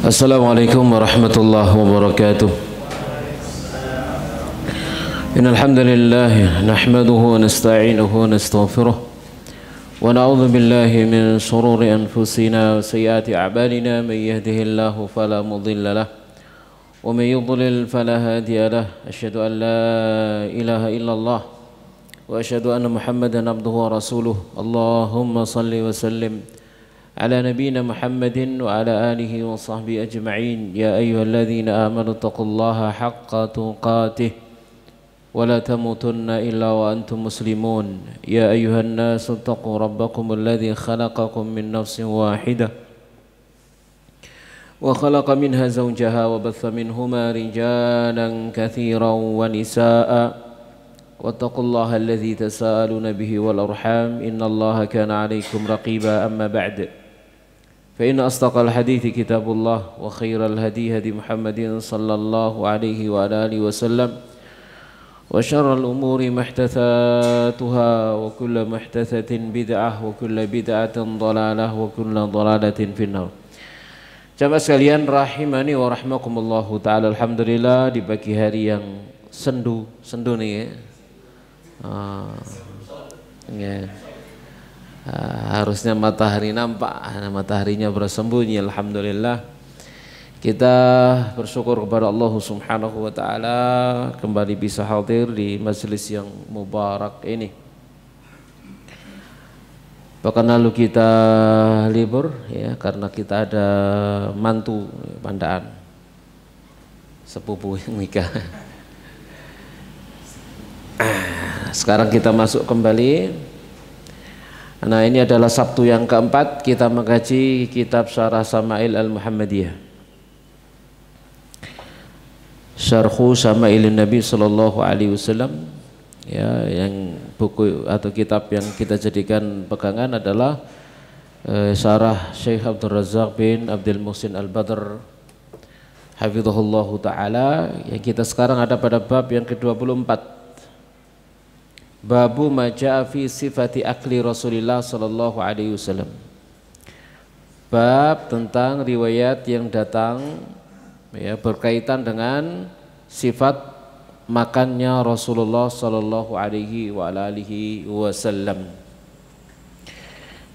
Assalamualaikum warahmatullahi wabarakatuh. Innal hamdalillah nahmaduhu wa nasta'inuhu wa nastaghfiruh wa na'udzu billahi min shururi anfusina wa sayyiati a'malina may yahdihillahu fala mudilla lahu wa may yudlil fala hadiya lahu. Asyhadu an la ilaha illallah wa asyhadu anna Muhammadan abduhu wa rasuluh. Allahumma salli wa sallim على نبينا محمد وعلى آله وصحبه أجمعين. يا أيها الذين آمنوا اتقوا الله حق تقاته ولا تموتن إلا وأنتم مسلمون. يا أيها الناس اتقوا ربكم الذي خلقكم من نفس واحدة وخلق منها زوجها وبث منهما رجالا كثيرا ونساء واتقوا الله الذي تساءلون به والأرحام إن الله كان عليكم رقيبا. أما بعد فإن أصدق الحديث كتاب الله وخير الهدي هدي محمد صلى الله عليه وعلى آله وسلم وشر الأمور محدثاتها وكل محدثة بدعة وكل بدعة ضلالة وكل ضلالة في النار. Jamaah sekalian rahimani wa rahmakumullahu ta'ala. Alhamdulillah di pagi hari yang sendu nih ya. Harusnya matahari nampak, mataharinya bersembunyi. Alhamdulillah kita bersyukur kepada Allah subhanahu wa ta'ala kembali bisa hadir di majelis yang mubarak ini. Pekan lalu kita libur ya karena kita ada mantu pandaan sepupu yang nikah. Sekarang kita masuk kembali. Nah, ini adalah Sabtu yang keempat kita mengkaji kitab Syarah Sama'il Al-Muhammadiyah, Syarhu Sama'ilin Nabi sallallahu alaihi wasallam ya, yang buku atau kitab yang kita jadikan pegangan adalah Syarah Syekh Abdul Razak bin Abdul Muhsin Al-Badr hafizahullahu ta'ala, yang kita sekarang ada pada bab yang ke-24, Babu maja'a fi sifati akli Rasulillah sallallahu alaihi wasallam. Bab tentang riwayat yang datang ya berkaitan dengan sifat makannya Rasulullah sallallahu alaihi wa alihi wasallam.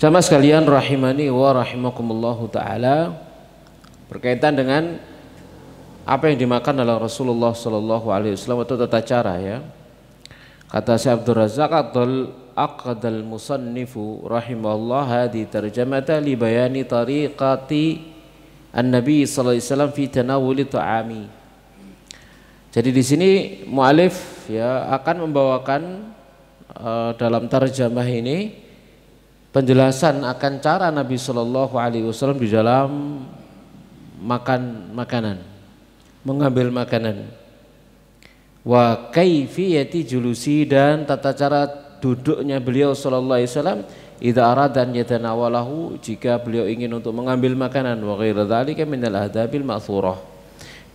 Jamaah sekalian rahimani wa rahimakumullahu taala, berkaitan dengan apa yang dimakan oleh Rasulullah sallallahu alaihi wasallam atau tata cara ya. Kata Syekh Abdul Razak aqdal musannifu rahimahullah hadi tarjamata li bayani tariqati an-nabi sallallahu alaihi wasallam fi tanawuli ta'ami. Jadi di sini mu'alif ya akan membawakan dalam tarjamah ini penjelasan akan cara Nabi sallallahu alaihi wasallam di dalam makan makanan, mengambil makanan. Wa kaifiyati julusi, dan tata cara duduknya beliau sallallahu alaihi wasallam idza arada an yatanawalahu, jika beliau ingin untuk mengambil makanan, wa ghairu dzalika minal adabil ma'thurah,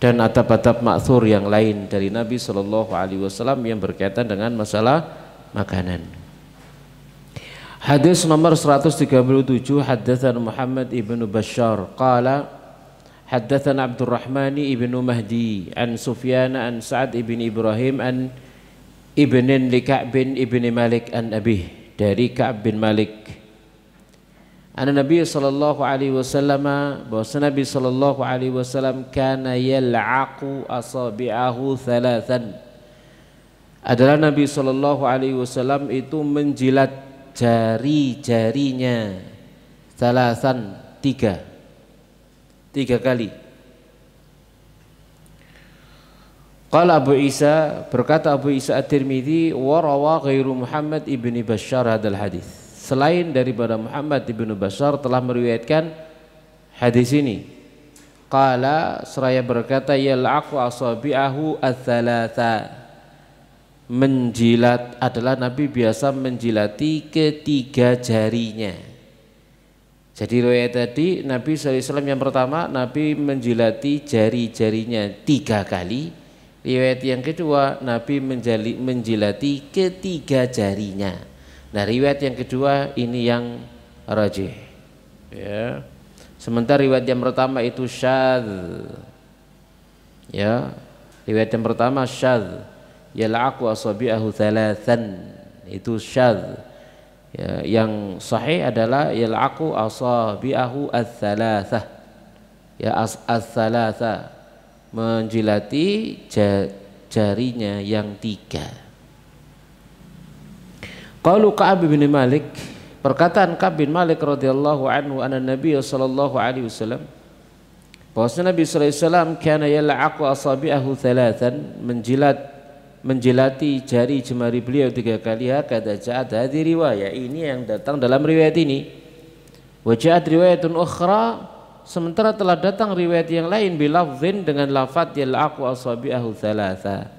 dan adab-adab ma'thur yang lain dari Nabi sallallahu alaihi wasallam yang berkaitan dengan masalah makanan. Hadis nomor 137, haddatsana Muhammad ibnu Bashar qala haddatsana Abdurrahman ibnu Mahdi an Sufyan an Sa'ad ibn Ibrahim an ibnin li Ka'b ibn Malik an Abi, dari Ka'b bin Malik anna Nabi sallallahu alaihi wasallam, bahwa Nabi sallallahu alaihi wasallam kana yal'aqu asabi'ahu thalathan, adalah Nabi sallallahu alaihi wasallam itu menjilat jari-jarinya thalathan, tiga kali. Qala Abu Isa, berkata Abu Isa At-Tirmidzi, wa rawa ghairu Muhammad ibni Bashar hadal hadis, selain daripada Muhammad ibnu Bashar telah meriwayatkan hadis ini. Qala, seraya berkata, yal'aqu asabi'ahu ats-tsalatsa, menjilat adalah Nabi biasa menjilati ketiga jarinya. Jadi riwayat tadi Nabi SAW yang pertama Nabi menjilati jari-jarinya 3 kali. Riwayat yang kedua Nabi menjilati ketiga jarinya. Nah riwayat yang kedua ini yang rajih ya. Sementara riwayat yang pertama itu syadz. Ya, riwayat yang pertama syadz. Yal'aqu asabi'ahu thalathan. Itu syadz. Ya, yang sahih adalah yal'aqu asabi'ahu ats-tsalatsah. Ya, ats-tsalatsah, menjilati jarinya yang 3. Qalu Ka'ab bin Malik, perkataan Ka'ab bin Malik radhiyallahu anhu, anna Nabi sallallahu alaihi wasallam, bahwasanya Nabi sallallahu alaihi wasallam kana yal'aqu asabi'ahu thalathan, menjilati jari jemari beliau 3 kali. Hakadha ja'at hadhihi riwayah, ini yang datang dalam riwayat ini. Wa ja'at riwayatun ukhra, sementara telah datang riwayat yang lain bilafzin, dengan lafaz yal'aqu asabi'ahu thalatha,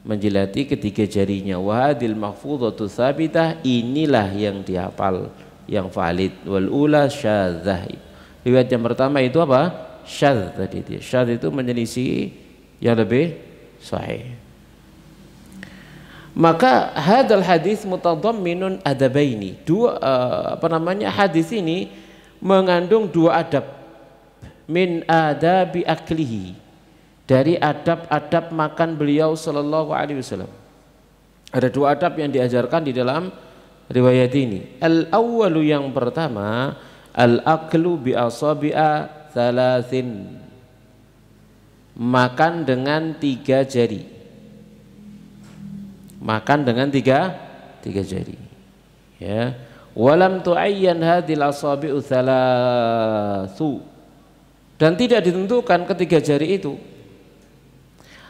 menjilati ketiga jarinya. Wa hadil mahfudhatu tsabitah, inilah yang dihafal, yang valid. Wal ula syadzah, riwayat yang pertama itu apa? Syadz tadi dia. Syadz itu menyelisih yang lebih sahih. Maka hadal hadis mutadamminun adabaini, hadis ini mengandung 2 adab. Min adabi aklihi, dari adab-adab makan beliau sallallahu alaihi wasallam. Ada 2 adab yang diajarkan di dalam riwayat ini. Al-awwalu, yang pertama, al-aklu bi asabi'a thalathin, makan dengan 3 jari. Makan dengan tiga jari. Ya. Walam tu'ayyan hadhil asabi'u thalathu, dan tidak ditentukan ketiga jari itu.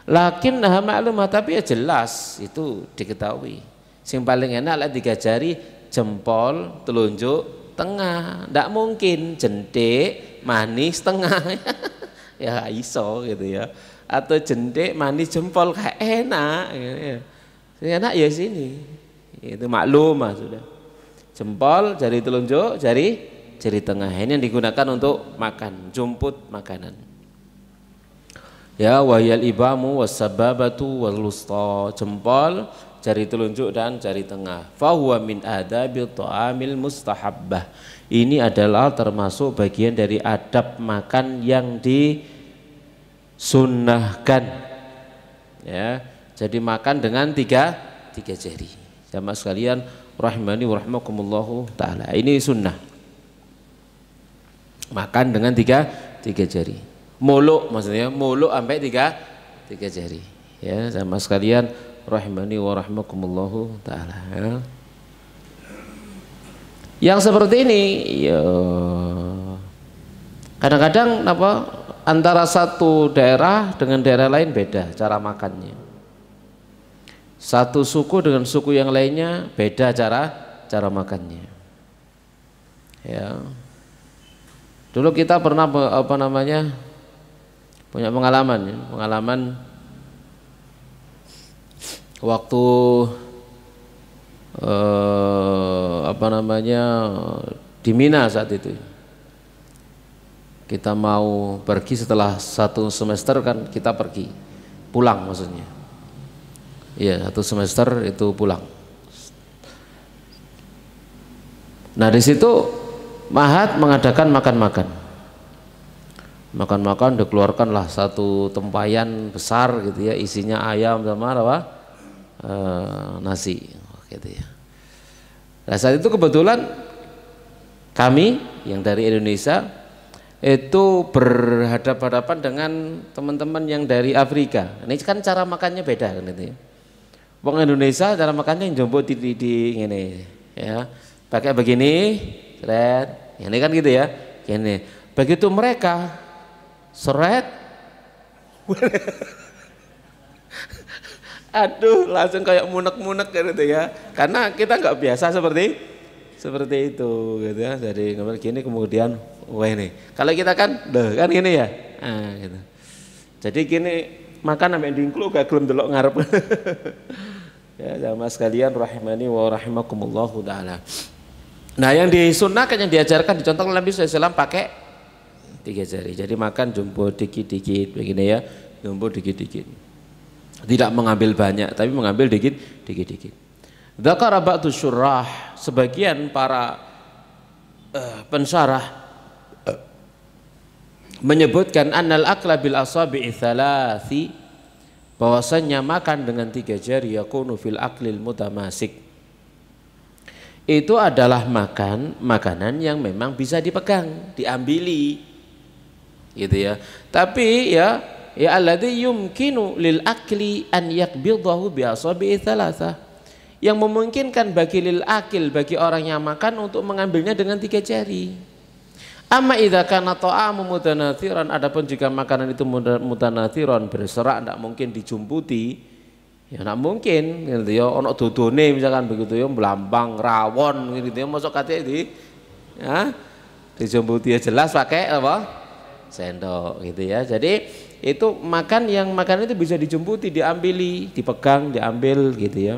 Lakin nah maklumah, tapi ya jelas itu diketahui. Sing paling enak lah 3 jari, jempol, telunjuk, tengah. Ndak mungkin jentik, manis, tengah. Ya iso gitu ya. Atau jentik, manis, jempol, kayak enak. Ya. Enak ya sini. Itu maklumah sudah. Jempol, jari telunjuk, jari tengah. Ini yang digunakan untuk makan, jumput makanan. Ya, wahiyal ibamu wassababatu walusta, jempol, jari telunjuk dan jari tengah. Fahuwa min adabil ta'amil mustahabbah, ini adalah termasuk bagian dari adab makan yang disunnahkan. Ya, jadi makan dengan tiga jari. Jamaah sekalian rahimani wa rahimakumullahu ta'ala, ini sunnah, makan dengan tiga jari. Muluk, maksudnya muluk sampai tiga jari. Ya, sama sekalian rahimani wa rahimakumullahu ta'ala. Ya. Yang seperti ini ya, kadang-kadang antara satu daerah dengan daerah lain beda cara makannya. Satu suku dengan suku yang lainnya beda cara makannya. Ya. Dulu kita pernah punya pengalaman waktu di Mina saat itu. Kita mau pergi setelah 1 semester, kan kita pergi pulang, maksudnya. Iya, 1 semester itu pulang. Nah, di situ Mahat mengadakan makan-makan, dikeluarkanlah 1 tempayan besar gitu ya, isinya ayam sama nasi gitu ya. Nah, saat itu kebetulan kami yang dari Indonesia itu berhadapan-hadapan dengan teman-teman yang dari Afrika. Ini kan cara makannya beda kan itu ya. Wong Indonesia cara makannya yang jombo di ngene ya. Pakai begini, seret. Ini kan gitu ya. Gini. Begitu mereka seret, aduh, langsung kayak munek-munek gitu ya, karena kita nggak biasa seperti itu gitu ya. Jadi gini, kemudian wah ini kalau kita kan kan gini ya, gitu. Jadi gini makan sampai dingklu gak gelem delok ngarep. Ya, sama sekalian rahimani wa rahimakumullahu ta'ala. Nah, yang disunnahkan, yang diajarkan, dicontoh Nabi SAW pakai 3 jari. Jadi makan jumbo dikit-dikit begini ya, jumbo dikit-dikit. Tidak mengambil banyak, tapi mengambil dikit-dikit. Dzakara ba'du syurrah, sebagian para pensyarah menyebutkan annal akla bil asabi'i thalathi, bahwasanya makan dengan 3 jari yakunu fil aklil mutamasik, itu adalah makanan yang memang bisa dipegang, diambili gitu ya. Tapi ya alladzi yumkinu lil akli an yakbidahu bi asabi'i thalatha, yang memungkinkan bagi lil akil, bagi orang yang makan untuk mengambilnya dengan 3 jari. Amma idza kana ta'amu mutanathiran, adapun jika makanan itu mutanathiran, berserak, tidak mungkin dijumputi, ya tidak mungkin gitu ya, ono dodone misalkan begitu ya, melambang rawon gitu ya, mosok kate iki ya dijumputi ya jelas pakai apa? Sendok gitu ya. Jadi itu makanan itu bisa dijumputi, diambili, dipegang, diambil gitu ya.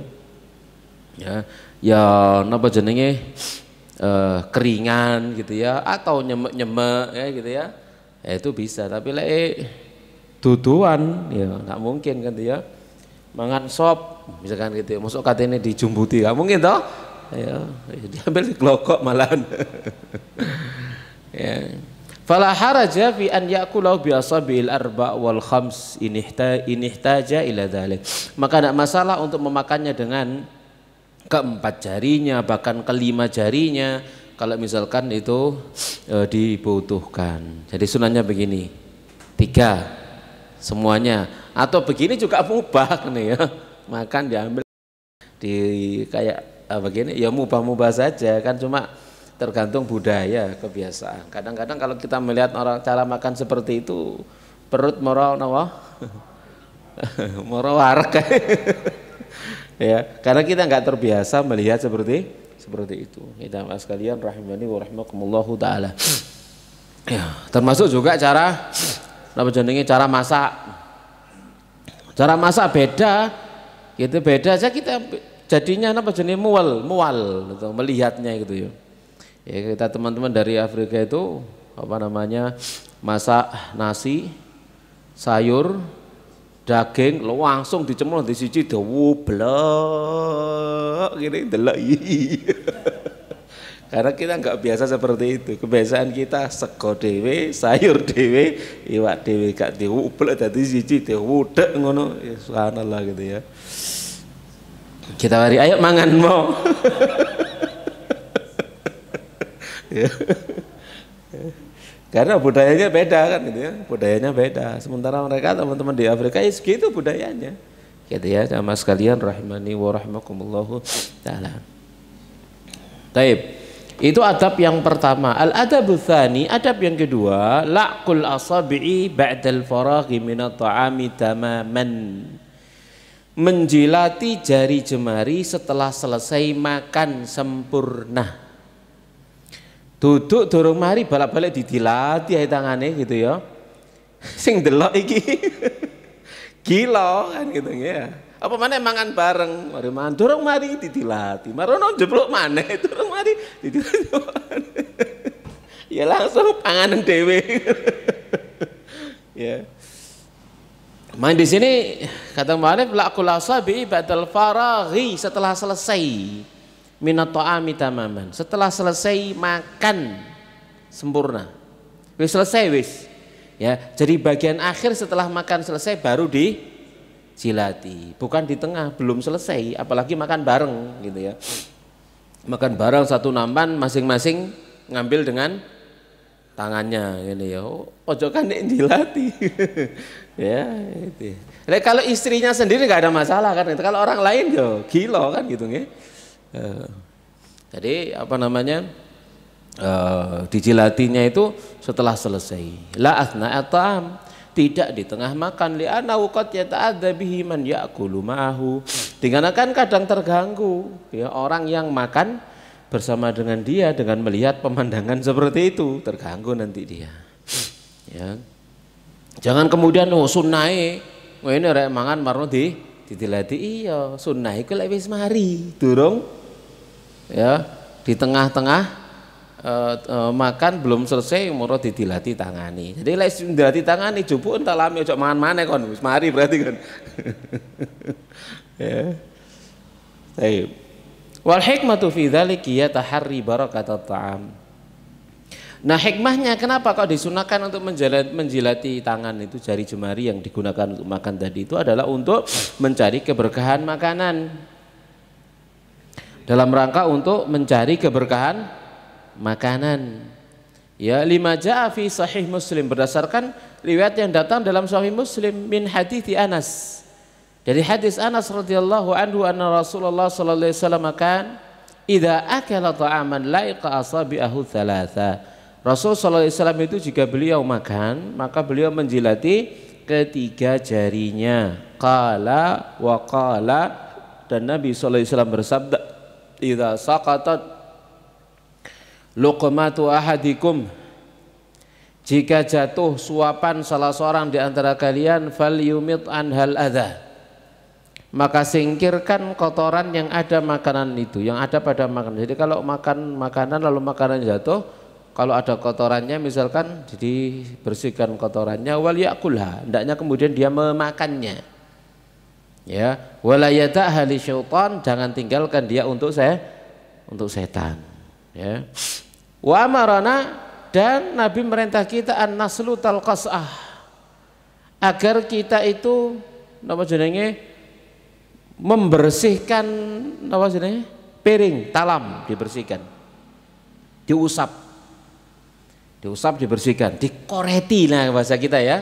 Ya napa jenenge? Keringan gitu ya, atau nyemek ya gitu ya, itu bisa. Tapi duduan ya nggak mungkin kan ya, mangan sop misalkan gitu ya, masuk katanya dijumbuti nggak mungkin toh ya, diambil diglokok malahan. Ya. Fala haraja fi an yakulahu bi asabil arba wal khams in ihtaja ila dzalik, maka tidak masalah untuk memakannya dengan ke-4 jarinya, bahkan ke-5 jarinya, kalau misalkan itu dibutuhkan. Jadi sunahnya begini, 3 semuanya, atau begini juga mubah nih ya, makan diambil di kayak begini ya, mubah-mubah saja kan, cuma tergantung budaya, kebiasaan. Kadang-kadang kalau kita melihat orang cara makan seperti itu, perut moro nawa moro warga. Ya, karena kita nggak terbiasa melihat seperti itu. Kita sekalian rahimani wa rahimakumullahu taala. Ya, termasuk juga cara cara masak. Cara masak beda. Gitu beda aja kita jadinya mual gitu, melihatnya gitu ya. Ya, kita teman-teman dari Afrika itu masak nasi, sayur, daging langsung dicemplung di siji dawu blek gini delok. Karena kita nggak biasa seperti itu. Kebiasaan kita sego dhewe, sayur dhewe, iwak dhewe, gak diublek dadi siji diwudek ngono. Ya subhanallah gitu ya. Kita mari ayo mangan mau. Ya. Karena budayanya beda kan gitu ya, budayanya beda. Sementara mereka teman-teman di Afrika ya segitu budayanya. Gitu ya, sama sekalian rahimani wa rahimakumullahu taala. Taib. Itu adab yang pertama. Al-adabu tsani, adab yang kedua, laqul asabi'i ba'dal faraghi minat ta'ami tamaman. Menjilati jari jemari setelah selesai makan sempurna. Duduk durung mari balak-balik didilati ae tangane gitu ya. Sing delok iki gila kan gitu ya. Apa maneh mangan bareng, mari mangan durung mari didilati. Marono jeblok maneh durung mari didilati. Ya langsung panganan dhewe. Ya. Main di sini kata Mu'alif laqul asabi ba'dal faraghi, setelah selesai minat ta'ami tamaman, setelah selesai makan sempurna, wis selesai wis ya. Jadi bagian akhir setelah makan selesai baru dijilati, bukan di tengah belum selesai, apalagi makan bareng gitu ya. Makan bareng satu nampan, masing-masing ngambil dengan tangannya gitu ya. Ojo kan nek jilati. Ya itu. Nah, kalau istrinya sendiri nggak ada masalah kan, kalau orang lain yo gila kan gitu ya. Jadi dijilatinya itu setelah selesai. La athna atam, tidak di tengah makan, li'anna qad yata'adza bihi man ya'kulu ma'ahu, dikarenakan kadang terganggu ya orang yang makan bersama dengan dia dengan melihat pemandangan seperti itu, terganggu nanti dia. Ya. Jangan kemudian sunnahe ngene rek mangan marno didilati, iya sunnah iku lek wis mari durung ya di tengah-tengah makan belum selesai moro didilati tangani. Jadi lek didilati tangani jupuk entar lami ojo mangan maneh kon wis mari berarti kan. Ya. Baik. Wal hikmatu fi dzalika ya taharri barakatat ta'am. Nah, hikmahnya kenapa kok disunahkan untuk menjilati tangan itu, jari jemari yang digunakan untuk makan tadi itu adalah untuk mencari keberkahan makanan. Dalam rangka untuk mencari keberkahan makanan. Ya, lima jaa fi sahih Muslim, berdasarkan riwayat yang datang dalam sahih Muslim min hadithi Anas. Dari hadis Anas radhiyallahu anhu anna Rasulullah sallallahu alaihi wasallam kan idza akala ta'aman laiqa asabi'ahu thalatha. Rasul sallallahu alaihi wasallam itu jika beliau makan, maka beliau menjilati ketiga jarinya. Qala wa qala, dan Nabi sallallahu alaihi wasallam bersabda, idza saqatat luqmatu ahadikum, jika jatuh suapan salah seorang di antara kalian, falyumit anhal adha, maka singkirkan kotoran yang ada makanan itu, yang ada pada makanan. Jadi kalau makan makanan lalu makanan jatuh, kalau ada kotorannya misalkan, jadi bersihkan kotorannya, wal yakulha, hendaknya kemudian dia memakannya. Ya, wala yada'ha li syaitan, jangan tinggalkan dia untuk setan. Ya. Wa amarana, dan Nabi merintah kita an naslutal qas'ah, agar kita itu apa jenenge membersihkan apa jenenge piring, talam dibersihkan, diusap dibersihkan, dikoreti, nah bahasa kita ya.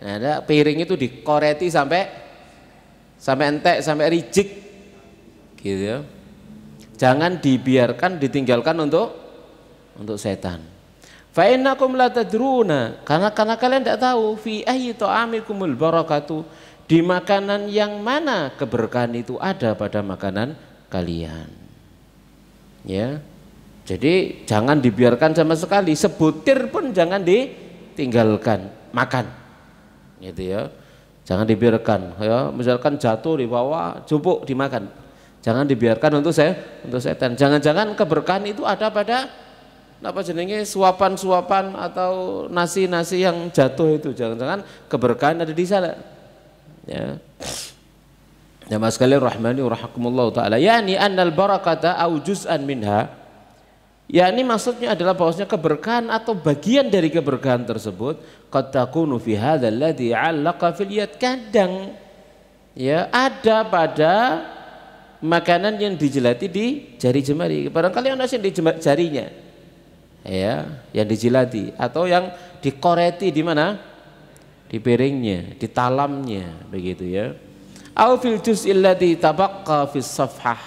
Nah, ada piring itu dikoreti sampai entek, sampai ricik gitu ya. Jangan dibiarkan, ditinggalkan untuk setan. Fa innakum la tadruna, karena kalian tidak tahu fi ayyi ta'amikumul barakatu, di makanan yang mana keberkahan itu ada pada makanan kalian. Ya. Jadi jangan dibiarkan sama sekali, sebutir pun jangan ditinggalkan makan. Gitu ya. Jangan dibiarkan, ya, misalkan jatuh di bawah, jupuk dimakan. Jangan dibiarkan untuk setan. Jangan-jangan keberkahan itu ada pada apa jenenge suapan-suapan atau nasi-nasi yang jatuh itu. Jangan-jangan keberkahan ada di sana. Ya. Ya mas sekalian rahmani wa rahimakumullah taala, yakni annal barakata au juz'an minha, yakni maksudnya adalah bahwasanya keberkahan atau bagian dari keberkahan tersebut qad takunu fi hadzal ladzi 'allaqa fil yad, kadang ya ada pada makanan yang dijilati di jari jemari. Barangkali ada yang di jarinya ya, yang dijilati atau yang dikoreti di mana? Di piringnya, di talamnya, begitu ya. Au fil juz'il ladzi tabaqqa fis safhah,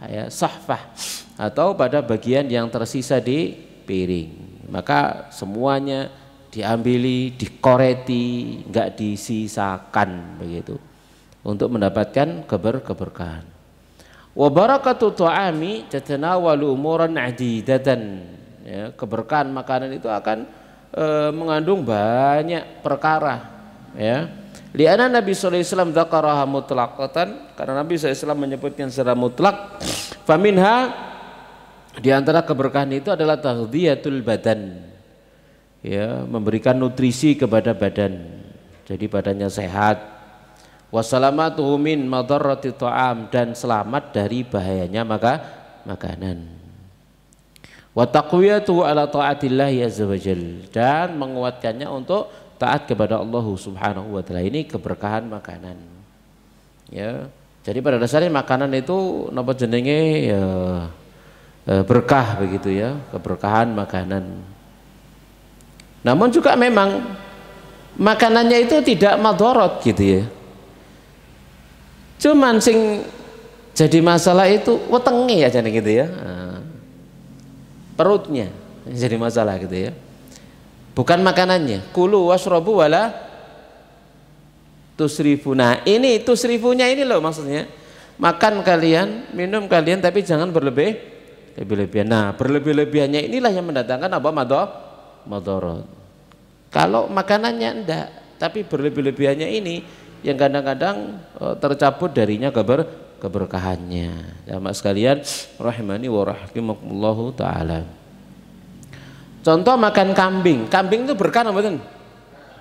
ya, sahfah, atau pada bagian yang tersisa di piring. Maka semuanya diambili, dikoreti, enggak disisakan, begitu, untuk mendapatkan keberkahan. Wa barakatu ta'ami tatanawalu umuran 'adidatan, ya, keberkahan makanan itu akan mengandung banyak perkara, ya. Li'anna Nabi sallallahu alaihi wasallam dzakaraha mutlaqatan, karena Nabi sallallahu alaihi wasallam menyebutkan secara mutlak. Faminha, di antara keberkahan itu adalah taghdiyatul badan, ya, memberikan nutrisi kepada badan, jadi badannya sehat. Wassalamatuhu min madarrati ta'am, dan selamat dari bahayanya makanan. Wa taqwiyatuhu ala taatillahi azza wajal, dan menguatkannya untuk taat kepada Allah Subhanahu wa taala. Ini keberkahan makanan. Ya. Jadi pada dasarnya makanan itu napa jenenge ya, berkah begitu ya, keberkahan makanan. Namun juga memang makanannya itu tidak madharat gitu ya. Cuman sing jadi masalah itu wetenge aja gitu ya. Perutnya jadi masalah gitu ya, bukan makanannya. Kulu washrabu wala tusrifu. Nah ini tusrifunya ini loh maksudnya, makan kalian, minum kalian, tapi jangan berlebihan. Nah berlebih-lebihannya inilah yang mendatangkan apa? Madharat. Kalau makanannya enggak, tapi berlebih-lebihannya ini yang kadang-kadang tercabut darinya keberkahannya. Ya mas sekalian rahimani wa rahimakumullahu taala. Contoh makan kambing. Kambing itu berkah apa betul?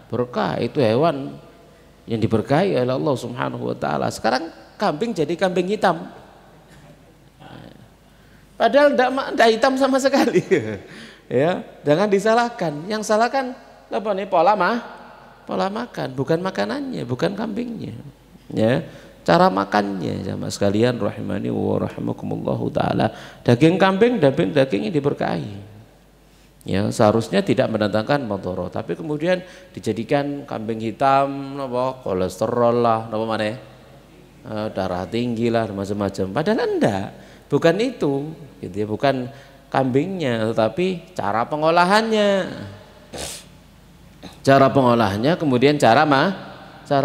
Berkah, itu hewan yang diberkahi oleh Allah Subhanahu wa taala. Sekarang kambing jadi kambing hitam. Padahal tidak hitam sama sekali. Ya, jangan disalahkan. Yang salahkan apa nih? Pola makan, bukan makanannya, bukan kambingnya. Ya, cara makannya sama sekalian rahimani wa rahimakumullahu taala. Daging kambing, daging ini diberkahi. Ya, seharusnya tidak mendatangkan madharah, tapi kemudian dijadikan kambing hitam, apa kolesterol lah, apa mana? Darah tinggi lah, macam-macam. Padahal enggak, bukan itu, gitu ya, bukan kambingnya, tetapi cara pengolahannya. Cara pengolahannya, kemudian cara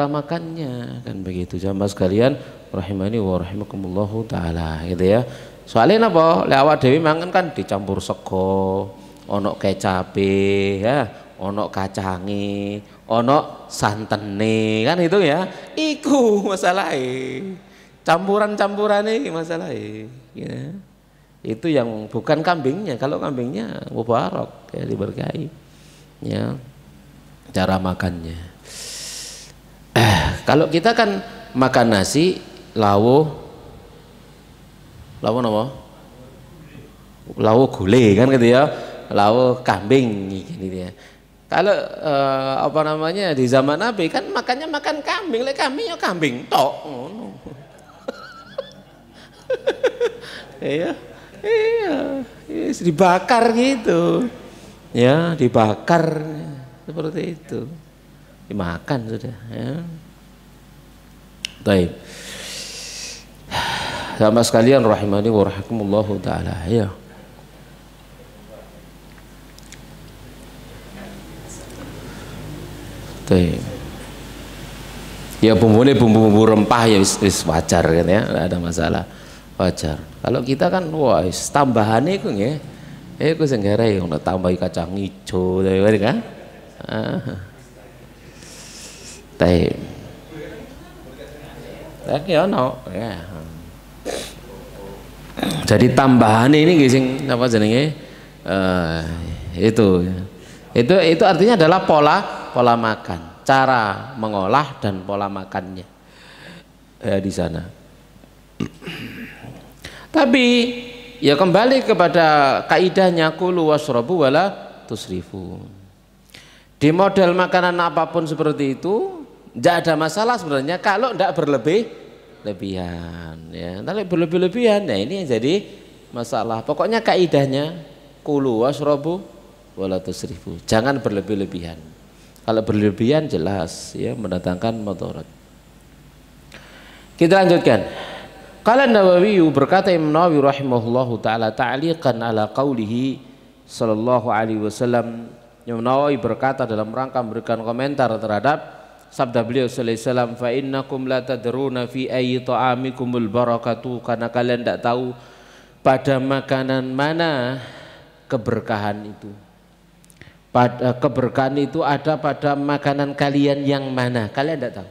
makannya, kan begitu. Jamaah sekalian rahimani wa rahimakumullahu taala, gitu ya. Soalnya apa? Lewat dewi mangan kan dicampur sego, ono kecape, ya, ono kacange, ono santene, kan itu ya. Iku masalahnya. Campuran-campuran ini masalahnya. Ya. Itu yang bukan kambingnya. Kalau kambingnya mubarak, ya, diberkahi. Ya. Cara makannya. Kalau kita kan makan nasi, lawo apa? Lawo gulai kan gitu ya. Lawo kambing gitu ya. Kalau apa namanya di zaman Nabi kan makannya makan kambing, kambing ya kambing tok. Iya, dibakar gitu, ya dibakar seperti itu, dimakan sudah. Ya. Baik, sama sekalian rahimani wa rahimakumullahu taala. Ya. Ya bumbu rempah ya wis wajar kan ya, tidak ada masalah, wajar. Kalau kita kan wah tambahannya itu nggih, itu sing garai ono tambahi kacang hijau tadi kan. Baik. Lagi ono ya. Jadi tambahan ini nggih sing apa jenenge? Itu artinya adalah pola makan, cara mengolah dan pola makannya di sana. Tapi ya kembali kepada kaidahnya kulu washrabu wala tusrifu. Di model makanan apapun seperti itu tidak ada masalah sebenarnya kalau tidak berlebihan ya. Kalau berlebihan nah ini yang jadi masalah. Pokoknya kaidahnya kulu washrabu wala tusrifu. Jangan berlebihan. Kalau berlebihan jelas ya mendatangkan mudarat. Kita lanjutkan. Qala Nawawi, berkata Imam Nawawi rahimahullahu taala ta'liqan ala qaulihi sallallahu alaihi wasallam. Imam Nawawi berkata dalam rangka memberikan komentar terhadap sabda beliau sallallahu alaihi wasallam, fa innakum la tadruna fi ayyi ta'amikumul barakatu, karena kalian tidak tahu pada makanan mana keberkahan itu. Pada keberkahan itu ada pada makanan kalian yang mana, kalian tidak tahu.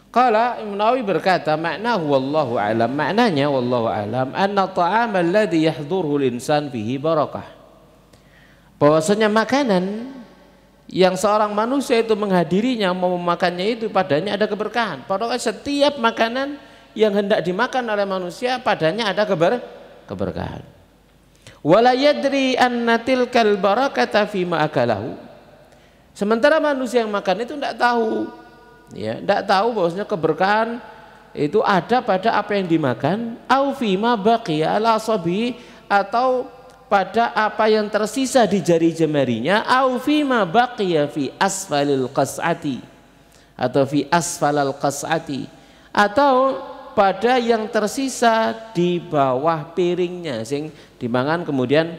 Qala Imam Nawawi berkata, maknahu wallahu alam, maknanya wallahu alam, anna ta'ama alladhi yahdhuruhu al-insan fihi barakah. Bahwasanya makanan yang seorang manusia itu menghadirinya, mau memakannya itu padanya ada keberkahan. Padahal setiap makanan yang hendak dimakan oleh manusia padanya ada keberkahan. Wala yadri anna tilkal barakata fima akalahu. Sementara manusia yang makan itu tidak tahu, ya, tidak tahu bahwasanya keberkahan itu ada pada apa yang dimakan, au fima baqiya ala asabi, atau pada apa yang tersisa di jari jemarinya, au fima baqiya fi asfalil qas'ati, atau fi asfalal qas'ati, atau pada yang tersisa di bawah piringnya sing dimangan kemudian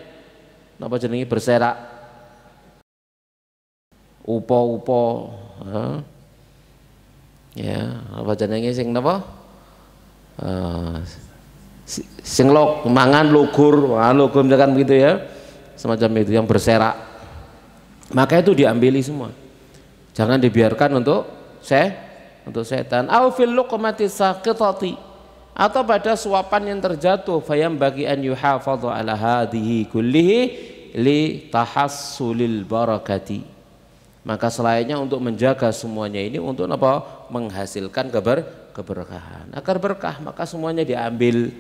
apa jenenge berserak upo-upo, ya apa jenenge sing napa sing mangan lugur misalkan begitu ya, semacam itu yang berserak, maka itu diambili semua, jangan dibiarkan untuk setan. Au fil luqmati saqitati, atau pada suapan yang terjatuh, fayam bagi an yuhafadhu ala hadhihi kullihi li tahassulil barakati, maka selainnya untuk menjaga semuanya ini untuk apa? Menghasilkan keberkahan. Agar berkah maka semuanya diambil,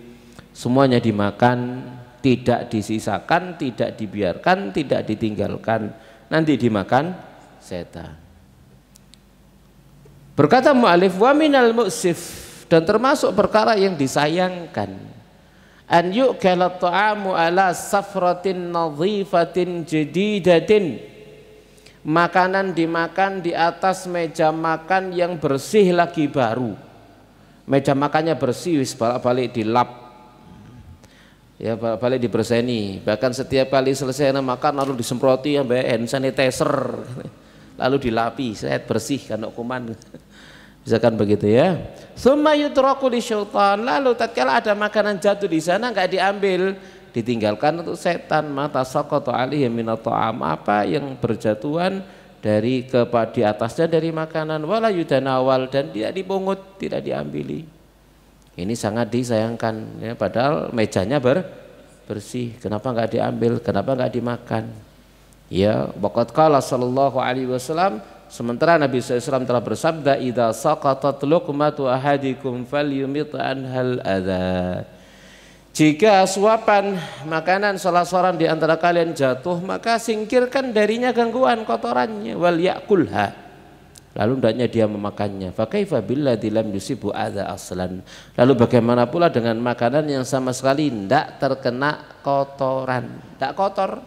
semuanya dimakan, tidak disisakan, tidak dibiarkan, tidak ditinggalkan, nanti dimakan setan. Berkata mu'alif, wa minal mu'sif, dan termasuk perkara yang disayangkan, an yu'kala ta'amu ala safratin nadhifatin jadidatin, makanan dimakan di atas meja makan yang bersih lagi baru, meja makannya bersih, wis balik dilap, ya balik diberseni, bahkan setiap kali selesai makan lalu disemproti sampai hand sanitizer, lalu dilapi, set bersih karena kuman. Misalkan begitu ya. Summa yutraku li syaitan, lalu tatkala ada makanan jatuh di sana enggak diambil, ditinggalkan untuk setan. Mata saqata alaihi minat ta'am, apa yang berjatuhan dari di atasnya dari makanan, wala yudanawal, dan tidak dipungut, tidak diambili. Ini sangat disayangkan ya, padahal mejanya bersih, kenapa enggak diambil, kenapa enggak dimakan? Ya, waqad qala sallallahu alaihi wasallam, sementara Nabi SAW telah bersabda, idza saqatat luqmatu ahadikum falyumit anhal adza, jika suapan makanan salah seorang di antara kalian jatuh, maka singkirkan darinya gangguan kotorannya, wal yakulha, lalu hendaknya dia memakannya. Fa kaifa billadzi lam yusibu adza aslan, lalu bagaimana pula dengan makanan yang sama sekali tidak terkena kotoran, tidak kotor,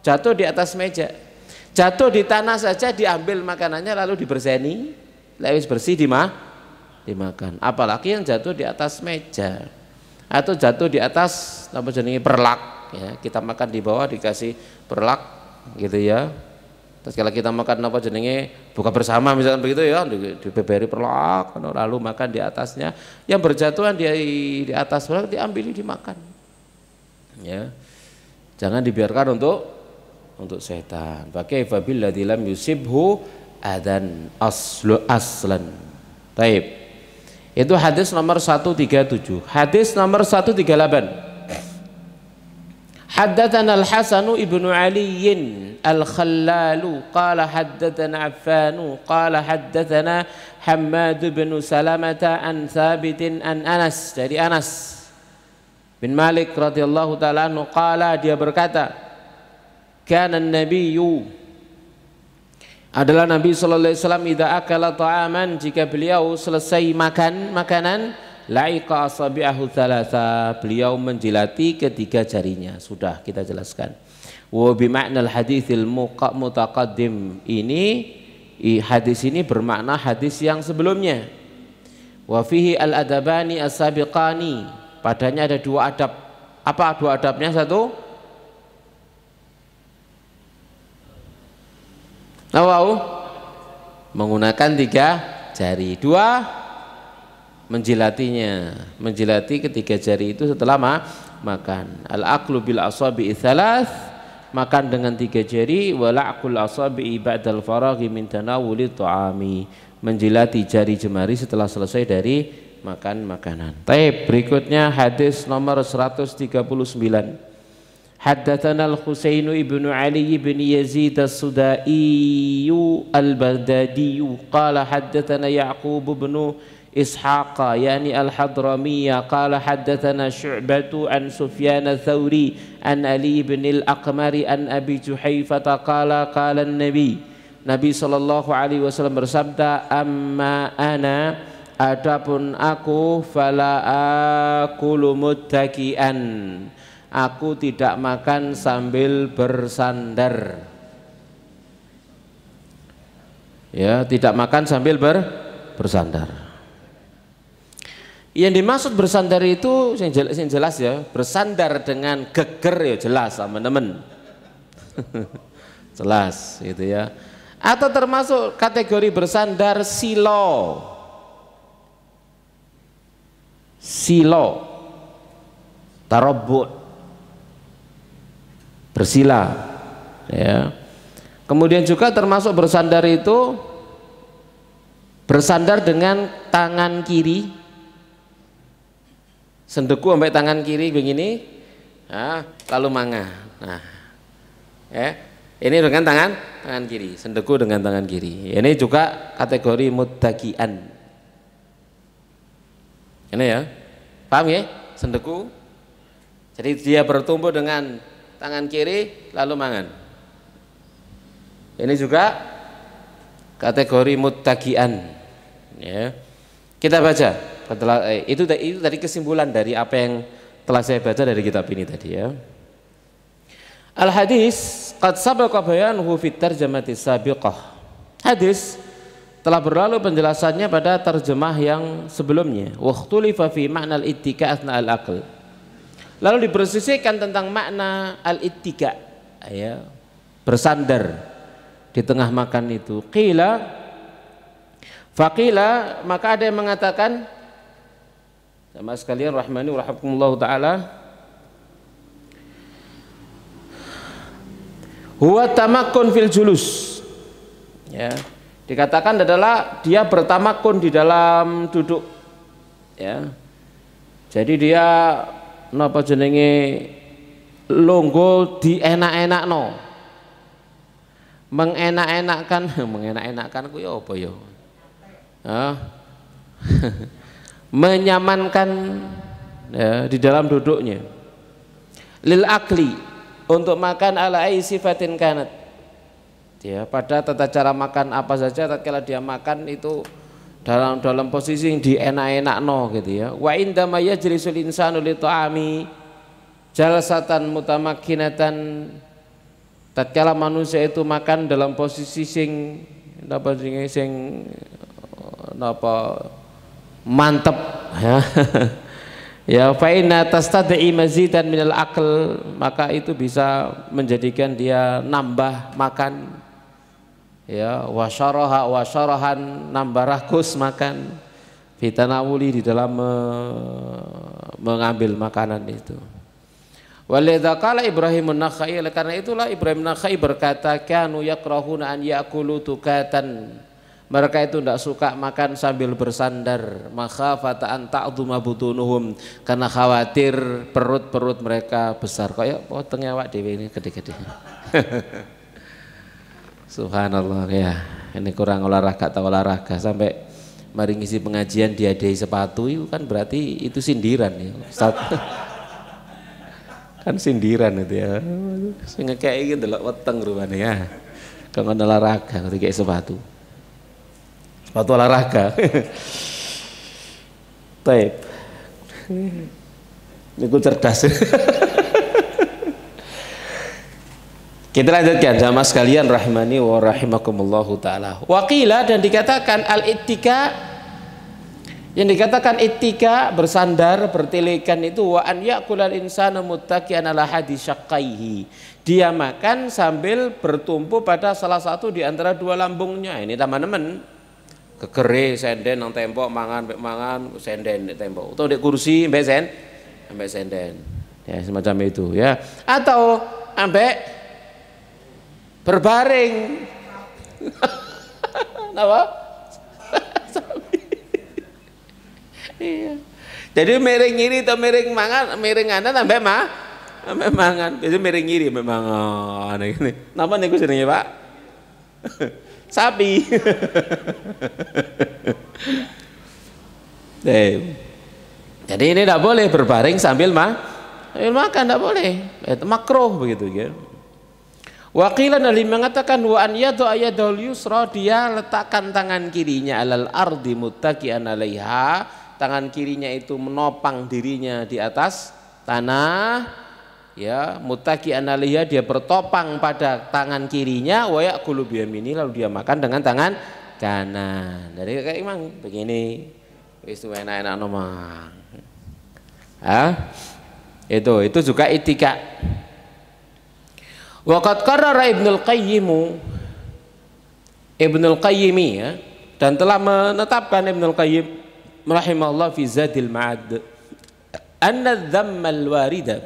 jatuh di atas meja, jatuh di tanah saja diambil makanannya lalu diberseni, lewis bersih dimakan, apalagi yang jatuh di atas meja atau jatuh di atas apa jenenge perlak ya, kita makan di bawah dikasih perlak gitu ya, terus kalau kita makan apa jenenge buka bersama misalkan begitu ya, dibeberi perlak lalu makan di atasnya, yang berjatuhan di atas perlak diambil dimakan ya, jangan dibiarkan untuk setan. Pakai fabilladzi lam yusibhu adan aslan. Taib. Itu hadis nomor 137. Hadis nomor 138. Haddatsana Al-Hasan ibnu Ali Al-Khallalu qala haddatsana Affan qala haddatsana Hammad bin Salamah an Thabit an Anas, dari Anas bin Malik radhiyallahu taala anhu qala, dia berkata, kana an-nabiyyu, adalah Nabi sallallahu alaihi wasallam, idza akala ta'aman, jika beliau selesai makan makanan, la'iqa asabi'ahu thalatha, beliau menjilati ketiga jarinya, sudah kita jelaskan. Wa bi ma'nal haditsil mutaqaddim, ini hadis ini bermakna hadis yang sebelumnya. Wa fihi al-adabani as-sabiqani, padanya ada dua adab. Apa dua adabnya? Satu, menggunakan tiga jari. Dua, menjilati ketiga jari itu setelah makan. Al-aklu bil asabi thalath, makan dengan tiga jari. Wal akul asabi ba'dal faraghi min tanawuli ta'ami, menjilati jari jemari setelah selesai dari makan makanan. Baik, berikutnya hadis nomor 139. Haddatsana Al-Husain ibnu Ali bin Yazid As-Sudai Al-Baghdadi qala haddatsana Ya'qub bin Ishaq yani Al-Hadrami qala haddatsana Syu'bah an Sufyan Ats-Tsauri an Ali bin Al-Aqmar an Abi Juhaifah qala qala an-Nabi sallallahu alaihi wasallam bersabda, amma ana, adapun aku, fala akulu muttaki'an, aku tidak makan sambil bersandar. Ya, tidak makan sambil bersandar. Yang dimaksud bersandar itu yang jelas ya, bersandar dengan geger ya jelas teman-teman. Jelas gitu ya. Atau termasuk kategori bersandar silo. Tarabbu', bersila ya. Kemudian juga termasuk bersandar itu bersandar dengan tangan kiri, sendeku sampai tangan kiri begini, nah, lalu manga, nah ya, ini dengan tangan kiri, sendeku dengan tangan kiri, ini juga kategori muttaqian ini ya, paham ya, sendeku Jadi dia bertumpu dengan tangan kiri lalu mangan. Ini juga kategori muttaqian. Ya. Kita baca. Itu tadi kesimpulan dari apa yang telah saya baca dari kitab ini tadi ya. Al hadis qad sabaqa bayanuhu fit tarjamati sabiqah. Hadis telah berlalu penjelasannya pada terjemah yang sebelumnya. Wa ikhtulifa fi makna al-ittika athna al-aql. Lalu dipersisihkan tentang makna al-ittika, ya, bersandar di tengah makan itu. Qila, faqila, maka ada yang mengatakan, sama sekalian rahmani wa rahmakumullah taala, huwa tamakkun fil julus. Ya, dikatakan adalah dia bertamakun di dalam duduk. Ya. Jadi dia napa jenenge longgo dienak-enakno. Mengenak-enakkan, mengenak-enakkan ku ya apa ya? Menyamankan ya, di dalam duduknya. Lil akli, untuk makan ala ai sifatin kanat. Ya, pada tata cara makan apa saja tatkala dia makan itu dalam posisi yang dienak-enakno gitu ya. Wa indama yajlisul insanu li ta'ami jalsatan mutamakkinatan, tatkala manusia itu makan dalam posisi sing mantep ya. Ya fa inna tastad'i mazidan minal aql, maka itu bisa menjadikan dia nambah makan. Ya, wasyarahan nambah rakus makan, fitanawuli di dalam mengambil makanan itu. Walidza qala Ibrahim an-Nakhai, karena itulah Ibrahim an-Nakhai berkata, kanu yakrahuna an ya'kulu tukatan, mereka itu tidak suka makan sambil bersandar, makhafata an ta'dhuma butunuhum, karena khawatir perut mereka besar. Kayak potongnya awak dhewe ini gede-gede. Subhanallah ya, ini kurang olahraga atau olahraga sampai mari ngisi pengajian diadai sepatu itu kan berarti itu sindiran ya. Kan sindiran itu ya. Sing ngekeki ndelok weteng rupane ya. Kanggo olahraga ketika sepatu. Sepatu olahraga. Taib. Niku cerdas. Kita lanjutkan jamaah sekalian rahimani wa rahimakumullahu taala. Waqila, dan dikatakan al-ittika, yang dikatakan ittika bersandar bertelekan itu wa an ya'kulal insanu muttaqian ala hadi syaqqaihi, dia makan sambil bertumpu pada salah satu di antara dua lambungnya. Ini teman-teman kekere senden nang tembok mangan senden di tembok atau di kursi ambek senden ya, semacam itu ya, atau ambek berbaring. Napa? Iya. Jadi miring ngiri atau miring mangan, miring kanan sampai mangan. Biasanya miring ngiri sampai mangan ini. Napa niku jenenge, Pak? Sapi. Jadi ini tidak boleh berbaring sambil makan, tidak boleh. Itu makruh begitu ya. Waqilan ali mengatakan wa an yadu ayadul yusra, dia letakkan tangan kirinya alal ardi muttaqian alaiha, tangan kirinya itu menopang dirinya di atas tanah ya, muttaqian alaiha, dia bertopang pada tangan kirinya, wa yaqulu bi yamini, lalu dia makan dengan tangan kanan. Jadi kayak emang begini wis enak-enak nomang. Itu juga ittika. Waqad qarrara Ibnul Qayyim ya, dan telah menetapkan Ibnul Qayyim rahimahullah fi Zadil Ma'ad anna dzammal warida,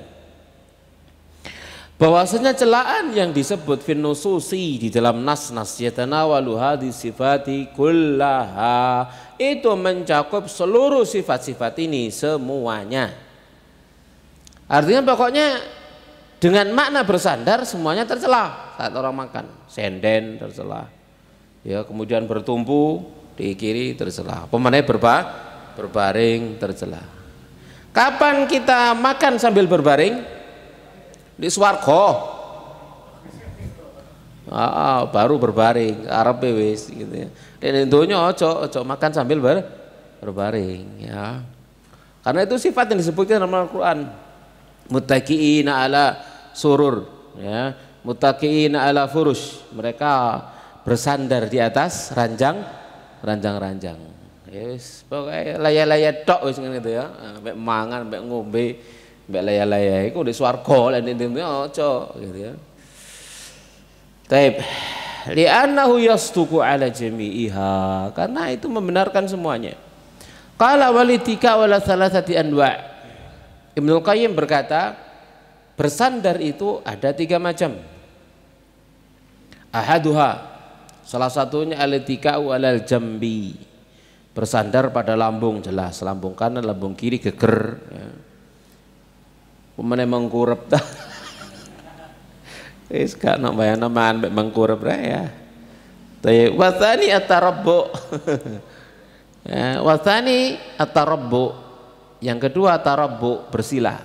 bahwasanya celaan yang disebut fin nususi di dalam nas-nas yatanawalu hadis sifati kullaha, itu mencakup seluruh sifat-sifat ini semuanya. Artinya pokoknya dengan makna bersandar semuanya tercela saat orang makan. Senden tercela ya, kemudian bertumpu di kiri tercela, pemanai berbaring tercela. Kapan kita makan sambil berbaring? Di swarga. Baru berbaring, arep wis gitu ya. Dan donya ojo makan sambil berbaring ya. Karena itu sifat yang disebutkan dalam Al-Qur'an. Muttaqiina ala surur ya, muttaqiina ala furush. Mereka bersandar di atas ranjang-ranjang. Yes, pokoke laya-laya tok wis ngene itu ya. Mbek mangan, mbek ngombe, mbek laya-laya iku di swarga lan intine ojo gitu ya. Taib, li'annahu yastuku ala jami'iha, karena itu membenarkan semuanya. Qala walitika wala thalathati anwa'. Ibnu Qayyim berkata, bersandar itu ada 3 macam. Ahaduha, salah satunya alitika alal jambi, bersandar pada lambung, jelas lambung kanan, lambung kiri geger ya. Pemene mengkurep ta. Wis gak nambahan namaan mbek mengkurep ya. Tayyib, wathani atarabbu. Ya, wathani atarabbu. Yang kedua atarabbu, bersila.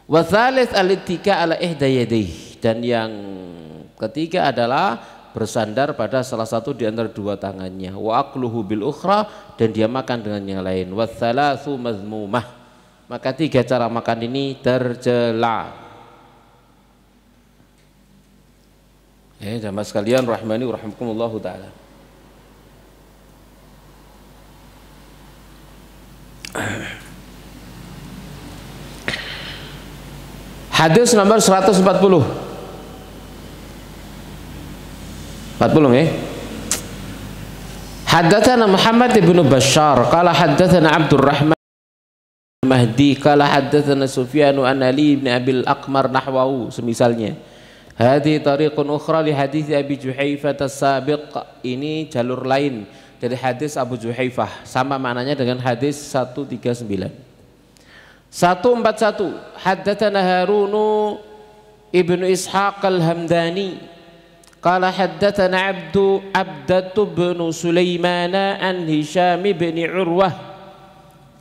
Watsalits alittika ala ihda yadayhi, dan yang ketiga adalah bersandar pada salah satu di antara 2 tangannya. Wa akluhu bil ukhra, dan dia makan dengan yang lain. Watsalatsu mazmumah, maka 3 cara makan ini tercela. Jamaah sekalian rahmani wa rahimakumullahu taala. Hadis nomor 140. 40 ya. Haddatsana Muhammad ibn Bashar qala haddatsana Abdurrahman Mahdi qala haddatsana Sufyan an Ali bin Abil Aqmar nahwahu, semisalnya. Hadhi tariqun ukhra li hadits Abi Juhaifah as-sabiq, ini jalur lain dari hadis Abu Juhaifah, sama maknanya dengan hadis 139. 141 haddatsana Harun ibnu Ishaq al-Hamdani qala haddatsana Abdatu bin Sulaiman an Hisham bin Urwah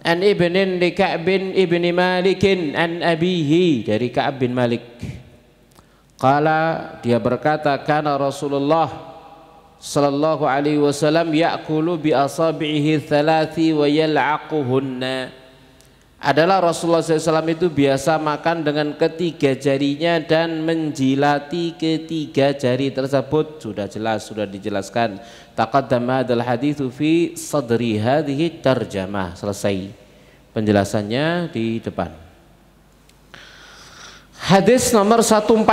an ibnin li Ka'b ibn Malik an abihi, dari Ka'ab bin Malik. Qala, dia berkata, kana Rasulullah sallallahu alaihi wasallam ya'kulu bi asabihi thalathi wa yal'aquhunna. Adalah Rasulullah SAW itu biasa makan dengan ketiga jarinya dan menjilati ketiga jari tersebut. Sudah jelas, sudah dijelaskan. Taqaddama hadzal haditsu fi sadri hadhihi tarjamah. Selesai penjelasannya di depan. Hadis nomor 142.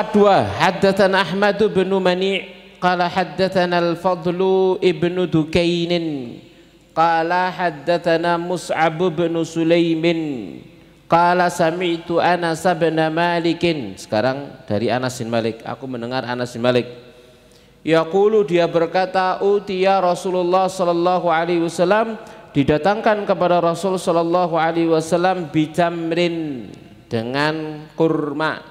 Haddatsana Ahmad bin Mani' qala haddatsana Al-Fadl ibnu Dukainin qala haddatsana Mus'ab bin Sulaimin qala sami'tu Anas bin Malik. Sekarang dari Anas bin Malik, aku mendengar Anas bin Malik yaqulu, dia berkata, utiya Rasulullah sallallahu alaihi wasallam, didatangkan kepada Rasul sallallahu alaihi wasallam bitamrin, dengan kurma.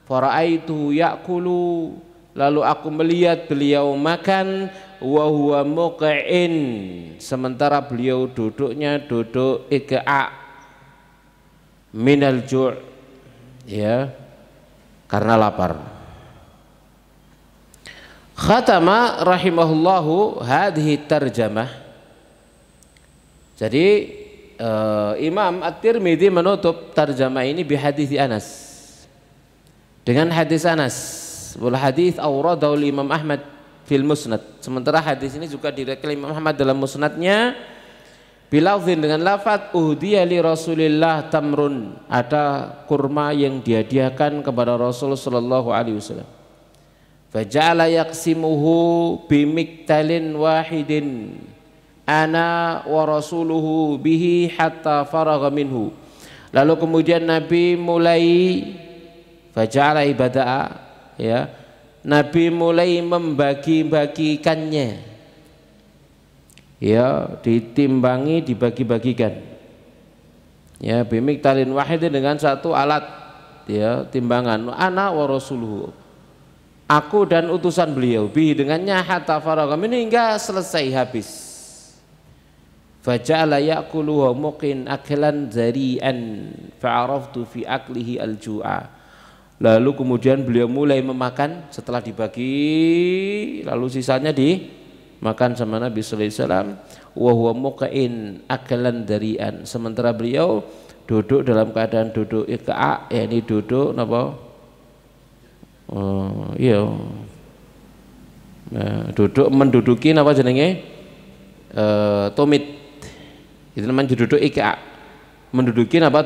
Fara'aitu ya'kulu, lalu aku melihat beliau makan, wa huwa muqa'in, sementara beliau duduknya duduk iqa' minal ju', ya, karena lapar. Khatama rahimahullahu hadhihi tarjamah. Jadi Imam At-Tirmidzi menutup tarjamah ini bihadits Anas, dengan hadis Anas. Wal hadits awradahu Imam Ahmad fil Musnad, sementara hadis ini juga diriwayatkan Imam Ahmad dalam musnadnya bilafzin, dengan lafaz uhdiya li Rasulillah tamrun, ada kurma yang dihadiahkan kepada Rasul sallallahu alaihi wasallam. Faja'ala yaqsimuhu bimiktalin wahidin ana wa rasuluhu bihi hatta faragha minhu. Lalu kemudian Nabi mulai faja'ala ibadah, ya, Nabi mulai membagi-bagikannya, ya, ditimbangi, dibagi-bagikan, ya, bimiktalin wahidin, dengan satu alat, ya, timbangan, ana wa rasuluhu, aku dan utusan beliau, bihi, dengannya, hatta faragha minhu, hingga selesai habis. faja'ala ya'kulu wa muqin aklan zari'an fa'araftu fi aklihi al-ju'a. Lalu kemudian beliau mulai memakan setelah dibagi, lalu sisanya dimakan sama Nabi sallallahu alaihi wasallam, wa huwa muqin aklan zari'an, sementara beliau duduk dalam keadaan duduk iqa', yakni duduk napa? Iya. Nah, duduk menduduki napa jenenge? Tumit. Itu namanya duduk iqa'. Menduduki napa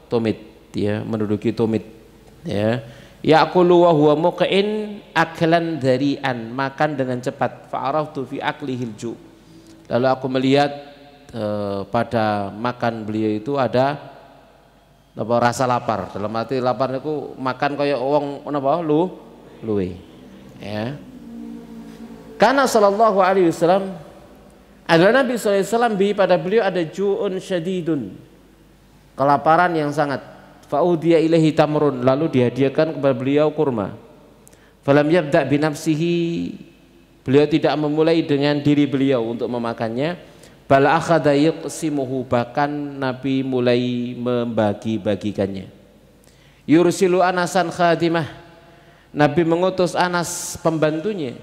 tumit, ya, menduduki tumit, ya. Ya'kulu wa huwa muqin aklan dhari'an, makan dengan cepat. Fa'araftu fi aklihil ju'. Lalu aku melihat pada makan beliau itu ada apa, rasa lapar. Dalam arti lapar itu makan kayak wong napa luwe, ya. Karena sallallahu alaihi wasallam adalah Nabi sallallahu alaihi wasallam pada beliau ada ju'un syadidun, kelaparan yang sangat. Fa'udiya ilaihi tamrun, lalu dihadiahkan kepada beliau kurma. Falam yabda' binafsihi, beliau tidak memulai dengan diri beliau untuk memakannya. Bal akhadha yaqsimuhu, bahkan Nabi mulai membagi-bagikannya. Yursilu Anasan khadimah, Nabi mengutus Anas pembantunya,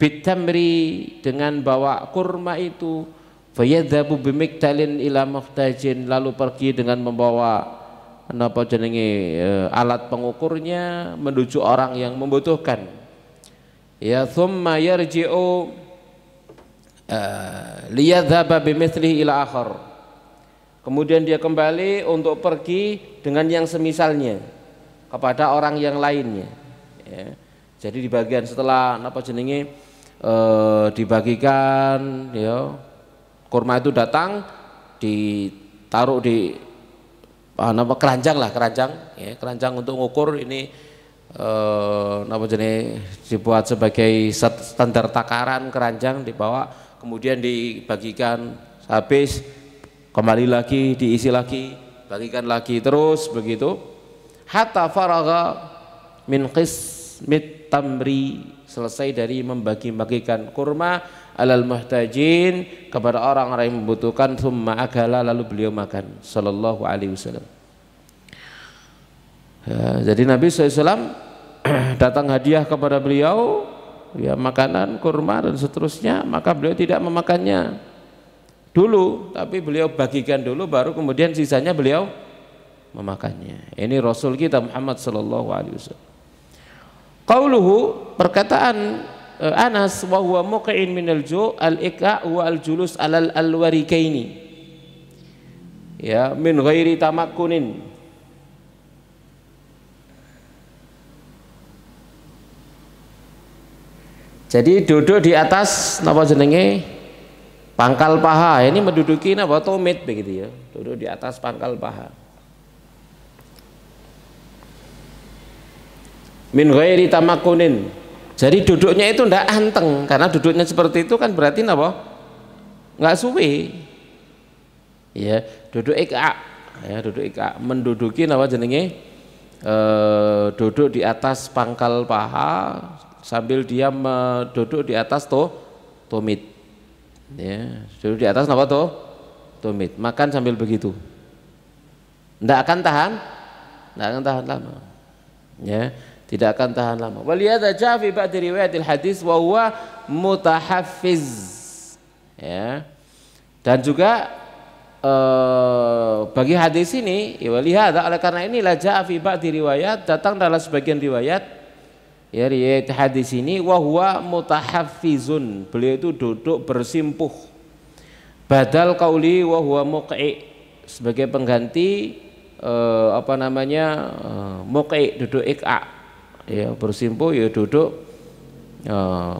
bitamri, dengan bawa kurma itu, fayadhabu bimiktalin ila muhtajin, lalu pergi dengan membawa apa jenenge alat pengukurnya menuju orang yang membutuhkan. Ya, thumma yarji'u liyadhaba bimithlihi ila akhar, kemudian dia kembali untuk pergi dengan yang semisalnya kepada orang yang lainnya, ya. Jadi di bagian setelah apa jenenge dibagikan, ya, kurma itu datang ditaruh di keranjang lah, ya, keranjang untuk mengukur ini apa jenis dibuat sebagai standar takaran keranjang, dibawa kemudian dibagikan, habis kembali lagi diisi lagi, bagikan lagi, terus begitu hatta faragha min qismit tamri, selesai dari membagi-bagikan kurma alal muhtajin, kepada orang-orang yang membutuhkan. Tsumma akala, lalu beliau makan sallallahu alaihi wasallam. Ya, jadi Nabi SAW datang hadiah kepada beliau, ya, makanan kurma dan seterusnya, maka beliau tidak memakannya dulu, tapi beliau bagikan dulu, baru kemudian sisanya beliau memakannya. Ini Rasul kita Muhammad sallallahu alaihi wasallam. Qauluhu, perkataan Anas, wa huwa muqin minal ju' al-iqa' wa al-julus alal alwarikaini, ya, min ghairi tamakkunin. Jadi duduk di atas napa jenenge pangkal paha, ini menduduki napa tumit begitu, ya, duduk di atas pangkal paha. Min ghairi tamakunin, jadi duduknya itu ndak anteng, karena duduknya seperti itu kan berarti napa nggak suwe, ya, duduk iqa', ya, duduk iqa', menduduki napa jenenge duduk di atas pangkal paha sambil dia duduk di atas tumit, ya, duduk di atas napa tumit, makan sambil begitu, ndak akan tahan lama, ya, tidak akan tahan lama. Waliyadza ja'a fi ba'd riwayatil hadis wa huwa mutahaffiz, ya. Dan juga bagi hadis ini, ya, walihadza, oleh karena inilah ja'a fi ba'd riwayat, datang dalam sebagian riwayat, ya, riwayat hadis ini, wa huwa mutahaffizun, beliau itu duduk bersimpuh, badal qauli wa huwa muqi', sebagai pengganti apa namanya muqi', duduk iqa', ya, bersimpuh, ya, duduk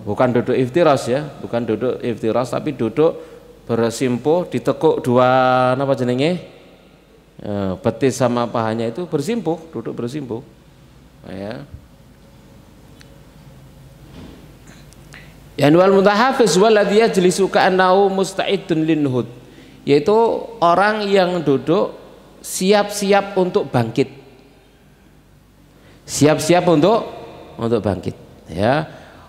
bukan duduk iftiras, ya, bukan duduk iftiras, tapi duduk bersimpuh, ditekuk dua apa jenenge betis sama pahanya itu bersimpuh, duduk bersimpuh, ya. Yang wal mutahafiz waladhi yajlisu ka'annahu musta'iddun linhud, yaitu orang yang duduk siap-siap untuk bangkit, siap-siap untuk bangkit, ya.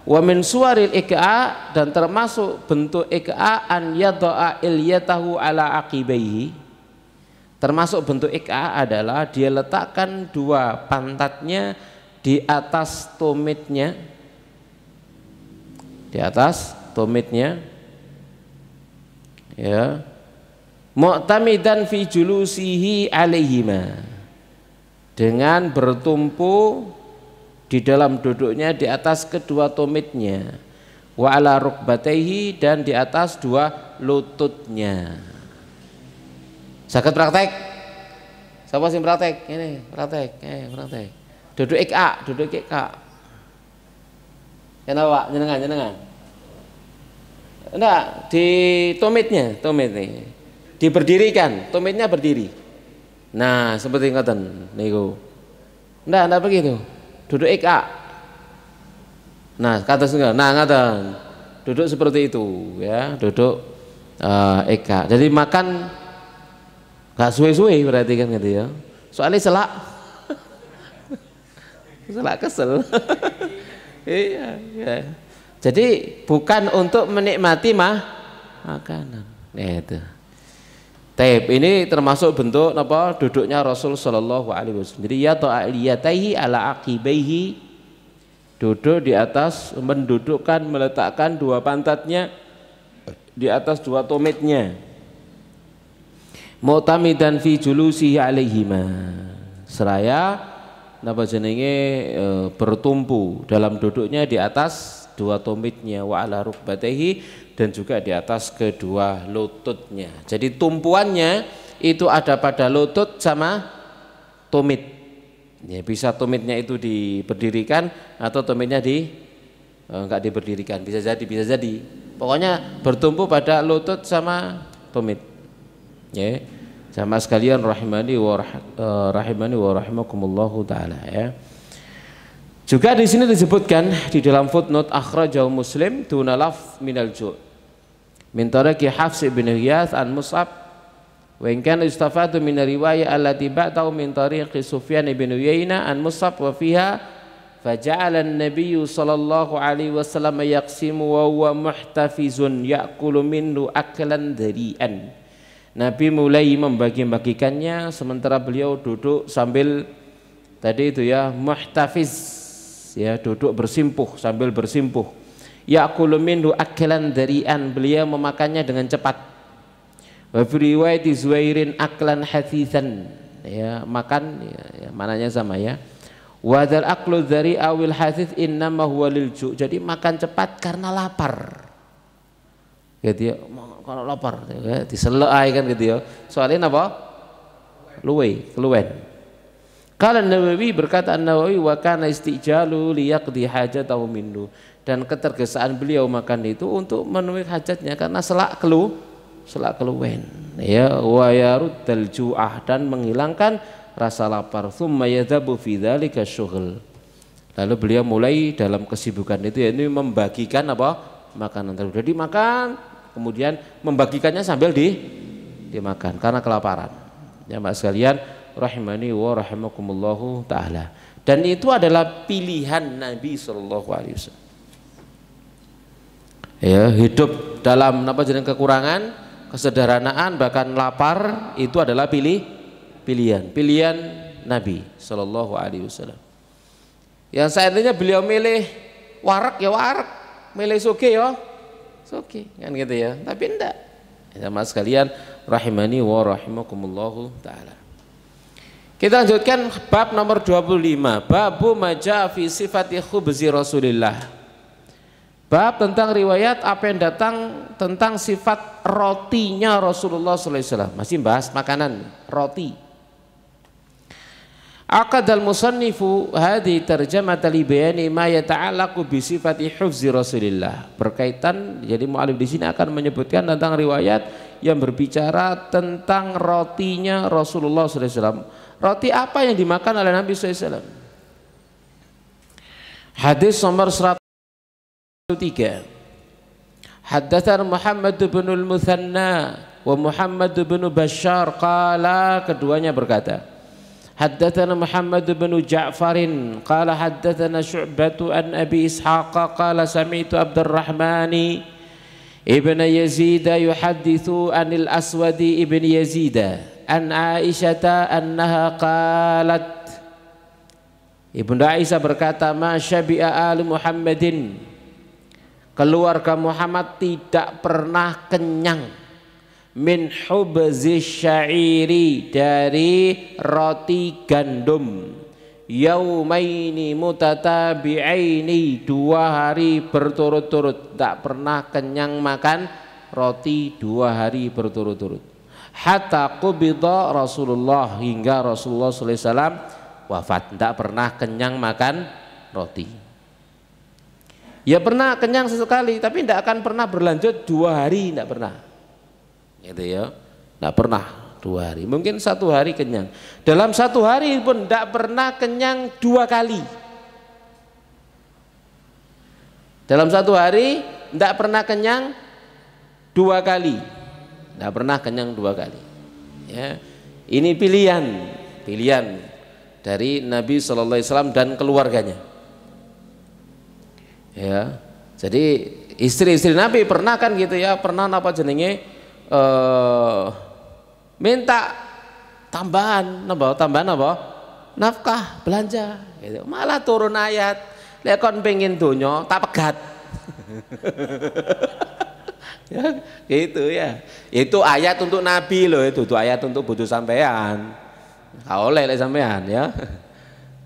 Wa min suwaril iqa, dan termasuk bentuk iqa an yada'a ilyatahu ala aqibaihi. Termasuk bentuk iqa adalah dia letakkan dua pantatnya di atas tumitnya, di atas tumitnya, ya, mu'tamidan fi julusihi alaihima, dengan bertumpu di dalam duduknya di atas kedua tumitnya, wa ala rukbatayhi, dan di atas dua lututnya. Saged praktek? Siapa sih praktek? Ini praktek, praktek. Duduk iqa, duduk iqa. Kenapa? Jenengan. Enggak, di tumitnya, tumit nih. Diberdirikan, tumitnya berdiri. Nah, seperti ngoten niku. Enggak begitu. Duduk iqa. Nah, kata enggak. Nah, ngaten. Duduk seperti itu, ya, duduk iqa. Jadi makan enggak suwe-suwe berarti kan gitu ya. Soalnya selak kesel. Iya, ya. Jadi bukan untuk menikmati makanan. Itu. Taib ini termasuk bentuk apa duduknya Rasul sallallahu alaihi wasallam. Jadi ya ta'aliyataihi ala aqibaihi, duduk di atas, mendudukkan, meletakkan dua pantatnya di atas dua tumitnya. Mu'tamidan fi julusihi alaihima, seraya napa jenenge bertumpu dalam duduknya di atas dua tumitnya, wa ala rukbatayhi, dan juga di atas kedua lututnya. Jadi tumpuannya itu ada pada lutut sama tumit. Ya, bisa tumitnya itu diberdirikan atau tumitnya enggak diberdirikan, bisa jadi. Pokoknya bertumpu pada lutut sama tumit. Ya, sama sekalian rahimani wa rahimakumullahu taala, ya. Juga di sini disebutkan di dalam footnote akhrajahu Muslim duna laf minal ju' min tariki Hafs bin Ghiyath an Mus'ab wa in kana istafadu min riwayah allati ba'tahu min tariqi Sufyan bin Uyainah an Mus'ab wa fiha faja'ala an-nabiy sallallahu alaihi wasallam yaqsimu wa huwa muhtafizun ya'kulu minhu aklan dari'an. Nabi mulai membagi-bagikannya sementara beliau duduk sambil tadi itu ya muhtafiz, ya, duduk bersimpuh sambil bersimpuh. Ya'kulu minhu aklan dari'an, beliau memakannya dengan cepat. Wa fi riwayat Zuhairin aklan hathithan, ya, makan ya, mananya sama ya. Wa dzal aklu dzari'a wal hathith innama huwa lil ju', jadi makan cepat karena lapar. Gitu ya, kalau lapar ya, diselai kan gitu ya. Soalnya apa? Keluwen. Qala An-Nawawi, berkata An-Nawawi, wa kana istijalu liyaqdi hajatahu minhu, dan ketergesaan beliau makan itu untuk memenuhi hajatnya karena selak keluwen, ya, wa yaruddal ju'ah, dan menghilangkan rasa lapar. Tsumma yadhabu fi dzalika syughul, lalu beliau mulai dalam kesibukan itu, yaitu membagikan apa makanan tersebut. Jadi makan kemudian membagikannya sambil dimakan karena kelaparan. Ya, Mas sekalian rahimani wa rahimakumullahu taala. Dan itu adalah pilihan Nabi sallallahu alaihi wasallam. Ya, hidup dalam apa jenis kekurangan, kesederhanaan, bahkan lapar, itu adalah pilihan Nabi sallallahu alaihi wasallam. Yang seandainya beliau milih warak ya warak, milih soge ya soge, kan gitu ya. Tapi enggak. Ya, Mas sekalian rahimani wa rahimakumullahu taala. Kita lanjutkan bab nomor 25, babu maja fi sifati khubzi Rasulillah. Bab tentang riwayat apa yang datang tentang sifat rotinya Rasulullah sallallahu alaihi wasallam. Masih bahas makanan, roti. Aqadal musannifu hadhi tarjamata li bayani ma yata'allaqu bi sifati hufzi Rasulillah. Berkaitan, jadi mu'alif di sini akan menyebutkan tentang riwayat yang berbicara tentang rotinya Rasulullah sallallahu alaihi wasallam. Roti apa yang dimakan oleh Nabi sallallahu alaihi wasallam? Hadis nomor 103. Haddatsana Muhammad bin al-Muthanna wa Muhammad bin Bashar qala, keduanya berkata, Haddatsana Muhammad bin Ja'far qala haddatsana Syu'bah an Abi Ishaq qala sami'tu Abdurrahman ibn Yazid yuhadditsu anil Aswad ibn Yazid an Aisyah annaha qalat, Ibunda Aisyah berkata, ma syabi'a ali Muhammadin, keluarga Muhammad tidak pernah kenyang, min hubzi syairi, dari roti gandum, yaumaini mutatabi'aini, 2 hari berturut-turut, tak pernah kenyang makan roti 2 hari berturut-turut. Hatta qubida Rasulullah, hingga Rasulullah sallallahu alaihi wasallam wafat, tidak pernah kenyang makan roti. Ya pernah kenyang sesekali, tapi tidak akan pernah berlanjut 2 hari, tidak pernah. Gitu ya, tidak pernah 2 hari, mungkin 1 hari kenyang. Dalam 1 hari pun tidak pernah kenyang 2 kali. Dalam 1 hari tidak pernah kenyang 2 kali, tidak pernah kenyang 2 kali. Ya, ini pilihan dari Nabi Sallallahu Alaihi Wasallam dan keluarganya. Ya, jadi istri-istri Nabi pernah kan gitu ya, pernah apa jenenge? Minta tambahan apa? Nafkah, belanja gitu. Malah turun ayat, lek kon pengin donya tak pegat. Ya, gitu ya. Itu ayat untuk Nabi loh, itu ayat untuk butuh sampean. Oleh sampean ya.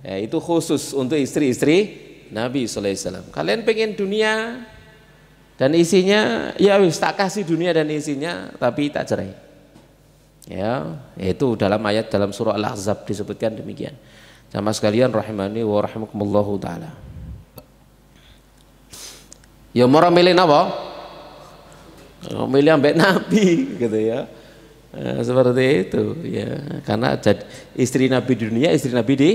Ya, itu khusus untuk istri-istri Nabi sallallahu alaihi wasallam. Kalian pengen dunia dan isinya, ya wis tak kasih dunia dan isinya, tapi tak cerai. Ya, itu dalam ayat dalam surah Al-Ahzab disebutkan demikian. Jamaah sekalian rahimani wa rahimakumullahu taala. Ya mau milih apa? Milih ambek Nabi gitu ya. Seperti itu ya. Karena istri Nabi di dunia, istri Nabi di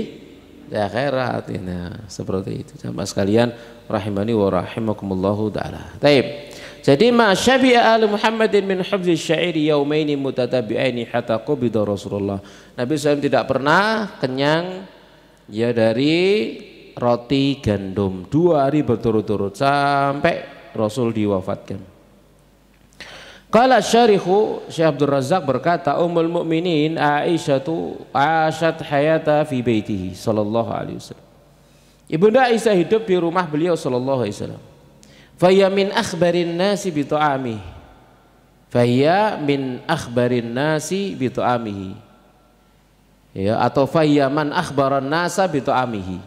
akhirat. Nah, seperti itu. Jamaah sekalian rahimani wa rahimakumullahu ta'ala. Taib. Jadi ma syabi'a ali Muhammadin min hubzi syairi yaumaini mutatabi'aini hatta qubida Rasulullah. Nabi SAW tidak pernah kenyang ya dari roti gandum 2 hari berturut-turut sampai Rasul diwafatkan. Qala syarikhu Syekh Abdul Razak berkata, Ummul Mukminin Aisyatu asyat hayata fi baitihi sallallahu alaihi wasallam. Ibunda Aisyah hidup di rumah beliau sallallahu alaihi wasallam. Faya min akhbarin nasi bi ta'amihi. Faya min akhbarin nasi bi ta'amihi. Ya, atau faya man akhbaran nasa bi ta'amihi.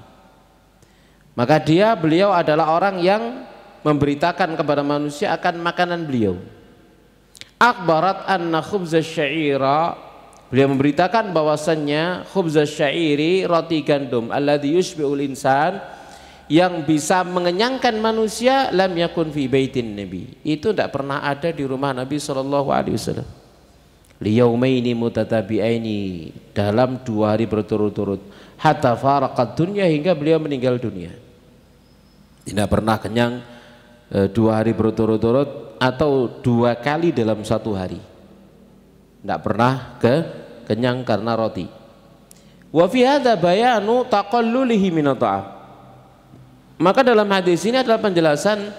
Maka beliau adalah orang yang memberitakan kepada manusia akan makanan beliau. Akhbarat anna khubza syaira, beliau memberitakan bahwasannya khubza syairi, roti gandum, alladhi yushbi'ul insan, yang bisa mengenyangkan manusia, lam yakun fi baitin nabi, itu tidak pernah ada di rumah Nabi sallallahu alaihi wasallam. Liyaumaini mutatabi'aini, dalam 2 hari berturut-turut, hatta faraqad dunya, hingga beliau meninggal dunia. Tidak pernah kenyang 2 hari berturut-turut atau 2 kali dalam 1 hari. Tidak pernah kenyang karena roti. Wa fi hadza bayanu taqallulihi min ta'am. Maka dalam hadis ini adalah penjelasan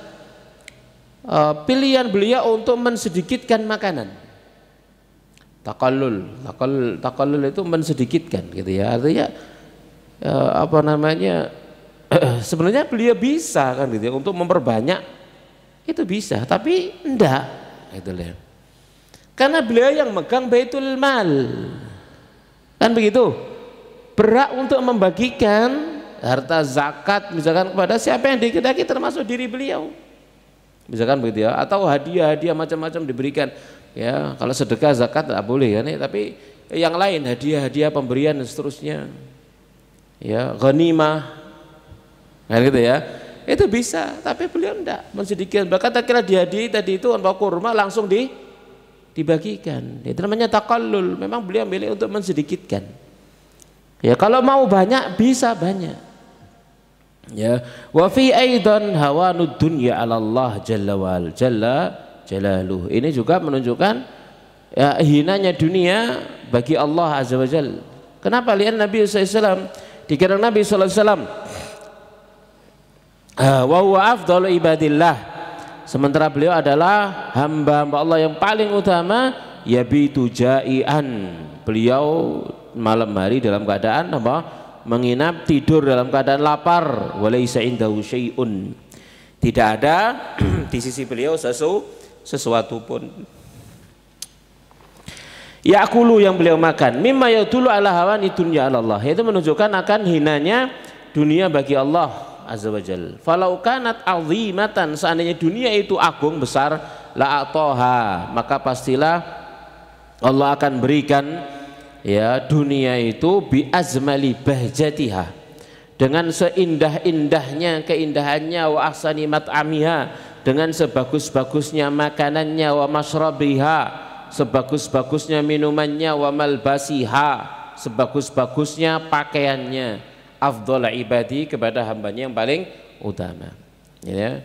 pilihan beliau untuk mensedikitkan makanan. Taqallul itu mensedikitkan gitu ya. Artinya sebenarnya beliau bisa kan gitu ya, untuk memperbanyak itu bisa, tapi enggak gitu loh. Karena beliau yang megang Baitul Mal. Kan begitu? Berhak untuk membagikan harta zakat misalkan kepada siapa yang dikehendaki, termasuk diri beliau. Misalkan begitu ya, atau hadiah-hadiah macam-macam diberikan. Ya, kalau sedekah zakat tidak boleh kan ya, tapi yang lain hadiah-hadiah pemberian dan seterusnya. Ya, ghanimah. Kan gitu ya. Itu bisa, tapi beliau enggak mensedikitkan. Bahkan kira dihadiahi tadi itu anpa kurma langsung dibagikan. Itu namanya taqallul. Memang beliau milih untuk mensedikitkan. Ya, kalau mau banyak bisa banyak. Ya, wa fi aidan hawanud dunya 'ala Allah jalla jalaluhu. Ini juga menunjukkan ya, hinanya dunia bagi Allah azza wajalla. Kenapa? Lian Nabi SAW, dikira Nabi SAW wa huwa afdalu ibadillah, sementara beliau adalah hamba-hamba Allah yang paling utama, yabitu jai'an, beliau malam hari dalam keadaan apa? Menginap, tidur dalam keadaan lapar, walaysa indahu syai'un, tidak ada di sisi beliau sesuatu pun. Ya'kulu, yang beliau makan, mimma yadullu ala hawani dunya ala Allah, itu menunjukkan akan hinanya dunia bagi Allah azza wajal. Falau kanat azimatan, seandainya dunia itu agung besar, la atoha, maka pastilah Allah akan berikan ya dunia itu bi azmali bahjatiha, dengan seindah-indahnya keindahannya, wa ahsani mat'amiha, dengan sebagus-bagusnya makanannya, wa masyrabiha, sebagus-bagusnya minumannya, wa malbasiha, sebagus-bagusnya pakaiannya, afdhal ibadi, kepada hambanya yang paling utama, ya.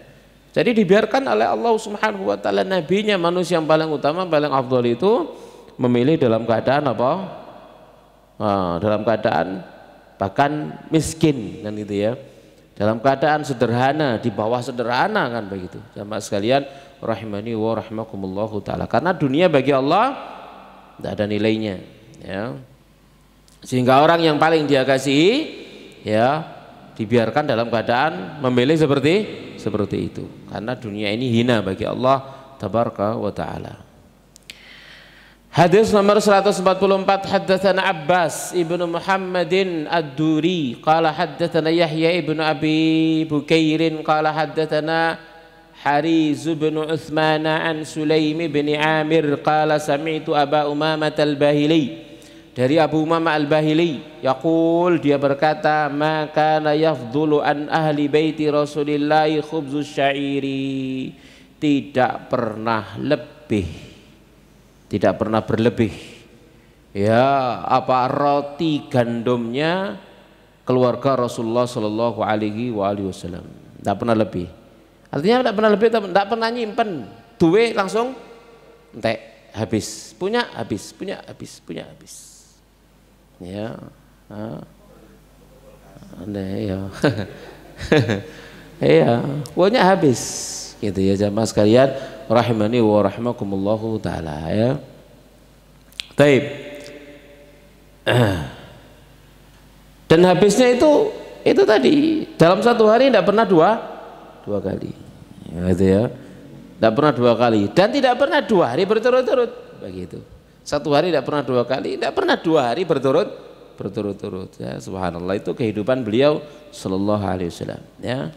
Jadi dibiarkan oleh Allah Subhanahu wa taala nabinya, manusia yang paling utama, paling afdhal itu memilih dalam keadaan apa? Dalam keadaan bahkan miskin kan gitu ya, dalam keadaan sederhana, di bawah sederhana kan begitu. Jamaah sekalian rahimani wa rahimakumullahu taala, karena dunia bagi Allah tidak ada nilainya ya, sehingga orang yang paling dia kasihi ya dibiarkan dalam keadaan memilih seperti itu, karena dunia ini hina bagi Allah tabaraka wa taala. Hadis nomor 144, haddatsana Abbas ibnu Muhammadin ad-Duri qala haddatsana Yahya ibnu Abi Bukairin qala haddatsana Hariz bin Utsman an Sulaim bin Amir qala sami'tu Aba Umamah al-Bahili, dari Abu Umamah al-Bahili, yaqul, dia berkata, ma kana yafdhulu an ahli baiti Rasulillah khubzus syairi, tidak pernah berlebih ya apa roti gandumnya keluarga Rasulullah Shallallahu Alaihi Wasallam, tidak pernah lebih. Artinya tidak pernah lebih, tidak pernah nyimpen, duwe langsung entek, habis, punya habis, punya habis ya. Ya iya, punya habis gitu ya jamaah sekalian rahimani wa rahimakumullahu taala ya. Taib. Dan habisnya itu tadi dalam satu hari tidak pernah dua kali ya, gitu ya, tidak pernah 2 kali, dan tidak pernah 2 hari berturut-turut begitu. Satu hari tidak pernah 2 kali, tidak pernah 2 hari berturut-turut ya. Subhanallah, itu kehidupan beliau sallallahu alaihi wasallam ya.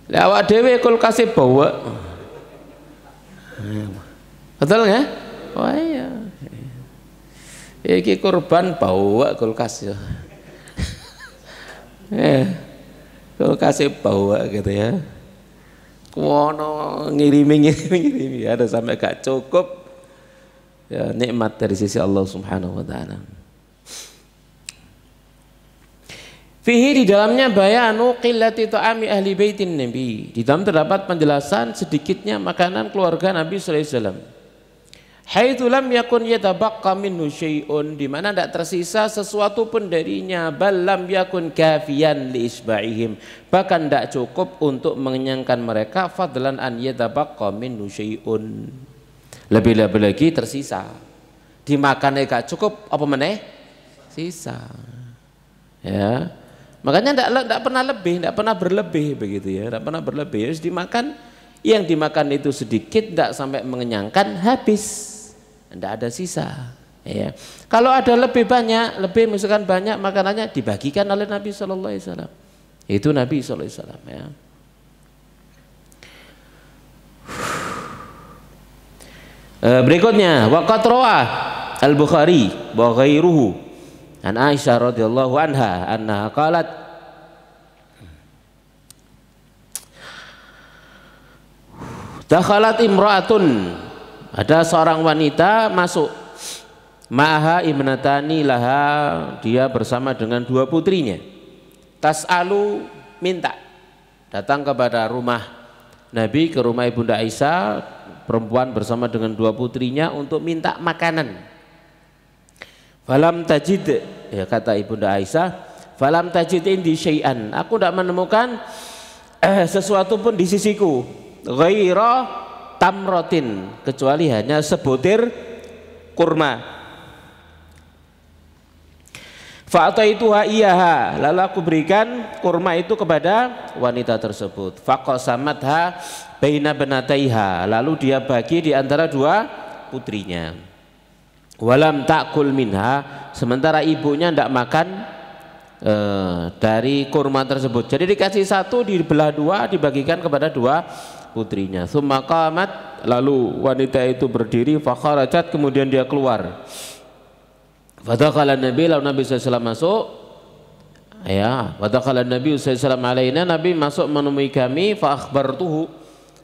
Lah awak dhewe kulkase bawa. Betul ya? Wah iya. Iki kurban bawa kulkas ya. Kulkase bawa gitu ya. Kuwono ngirimi ada sampai gak cukup. Ya nikmat dari sisi Allah Subhanahu wa taala. Fihi, di dalamnya bayanu qillati ta'ami ahli baitin Nabi. Di dalam terdapat penjelasan sedikitnya makanan keluarga Nabi sallallahu alaihi wasallam. Haitsu lam yakun yatabaqqa minhu syai'un, di mana tidak tersisa sesuatu pun darinya, bal lam yakun kafiyan li isba'ihim, bahkan tidak cukup untuk mengenyangkan mereka, fadlan an yatabaqqa minhu syai'un, lebih-lebih lagi tersisa. Dimakan gak cukup, apa meneh? Sisa. Ya. Makanya tidak pernah lebih, tidak pernah berlebih begitu ya, tidak pernah berlebih. Harus dimakan, yang dimakan itu sedikit, tidak sampai mengenyangkan, habis, tidak ada sisa. Ya. Kalau ada lebih banyak, misalkan banyak makanannya dibagikan oleh Nabi Shallallahu Alaihi Wasallam. Itu Nabi Shallallahu Alaihi Wasallam ya. Berikutnya, waqat rawah Al-Bukhari wa ghairuhu an Aisyah radhiyallahu anha annaha qalat dakhalat imra'atun, ada seorang wanita masuk, ma'aha ibnatani laha, dia bersama dengan 2 putrinya, tas'alu, minta, datang kepada rumah Nabi, ke rumah Ibunda Aisyah, perempuan bersama dengan 2 putrinya untuk minta makanan Falam tajid, ya kata Ibunda Aisyah, falam tajid indi syai'an, aku tidak menemukan sesuatu pun di sisiku ghaira tamrotin, kecuali hanya sebutir kurma. Fa'ataituha iyaha, lalu aku berikan kurma itu kepada wanita tersebut. Faqasamatha baina banataiha, lalu dia bagi di antara dua putrinya. Walam ta'kul minha, sementara ibunya tidak makan dari kurma tersebut. Jadi dikasih satu, dibelah dua, dibagikan kepada dua putrinya. Tsumma qamat, lalu wanita itu berdiri, fakharajat, kemudian dia keluar. Fadakhala Nabi, lalu Nabi SAW masuk. Ya, fadakhala Nabi SAW alaina, Nabi masuk menemui kami, fa akhbartuhu,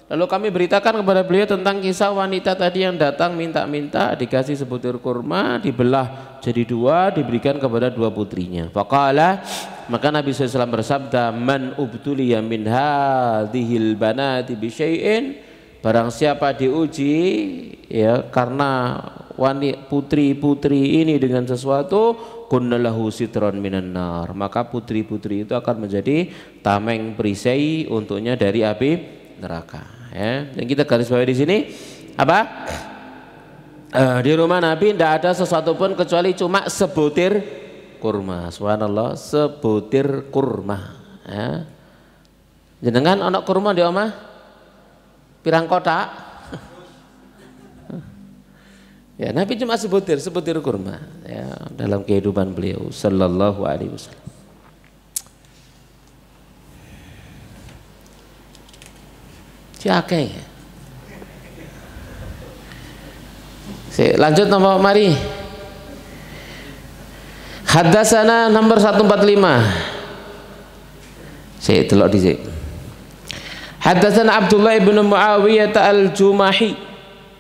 lalu kami beritakan kepada beliau tentang kisah wanita tadi yang datang minta-minta, dikasih sebutir kurma, dibelah jadi dua, diberikan kepada dua putrinya. Faqala, maka Nabi SAW bersabda, man ubtuliya min hadhil banati bi syai'in, barang siapa diuji ya karena putri-putri ini dengan sesuatu, kunnalahu sitron minan nar, maka putri-putri itu akan menjadi tameng perisai untuknya dari api neraka. Ya, yang kita garis bawahi di sini apa? Di rumah Nabi tidak ada sesuatu pun kecuali cuma sebutir kurma. Subhanallah, sebutir kurma. Ya. Jenengan anak kurma di omah pirang kotak? Ya, Nabi cuma sebutir kurma. Ya, dalam kehidupan beliau sallallahu alaihi wasallam. Siake. Lanjut nomor mari. Haddatsana nomor 145. Saya delok dhisik. Haddatsana Abdullah bin Muawiyah al-Jumahi.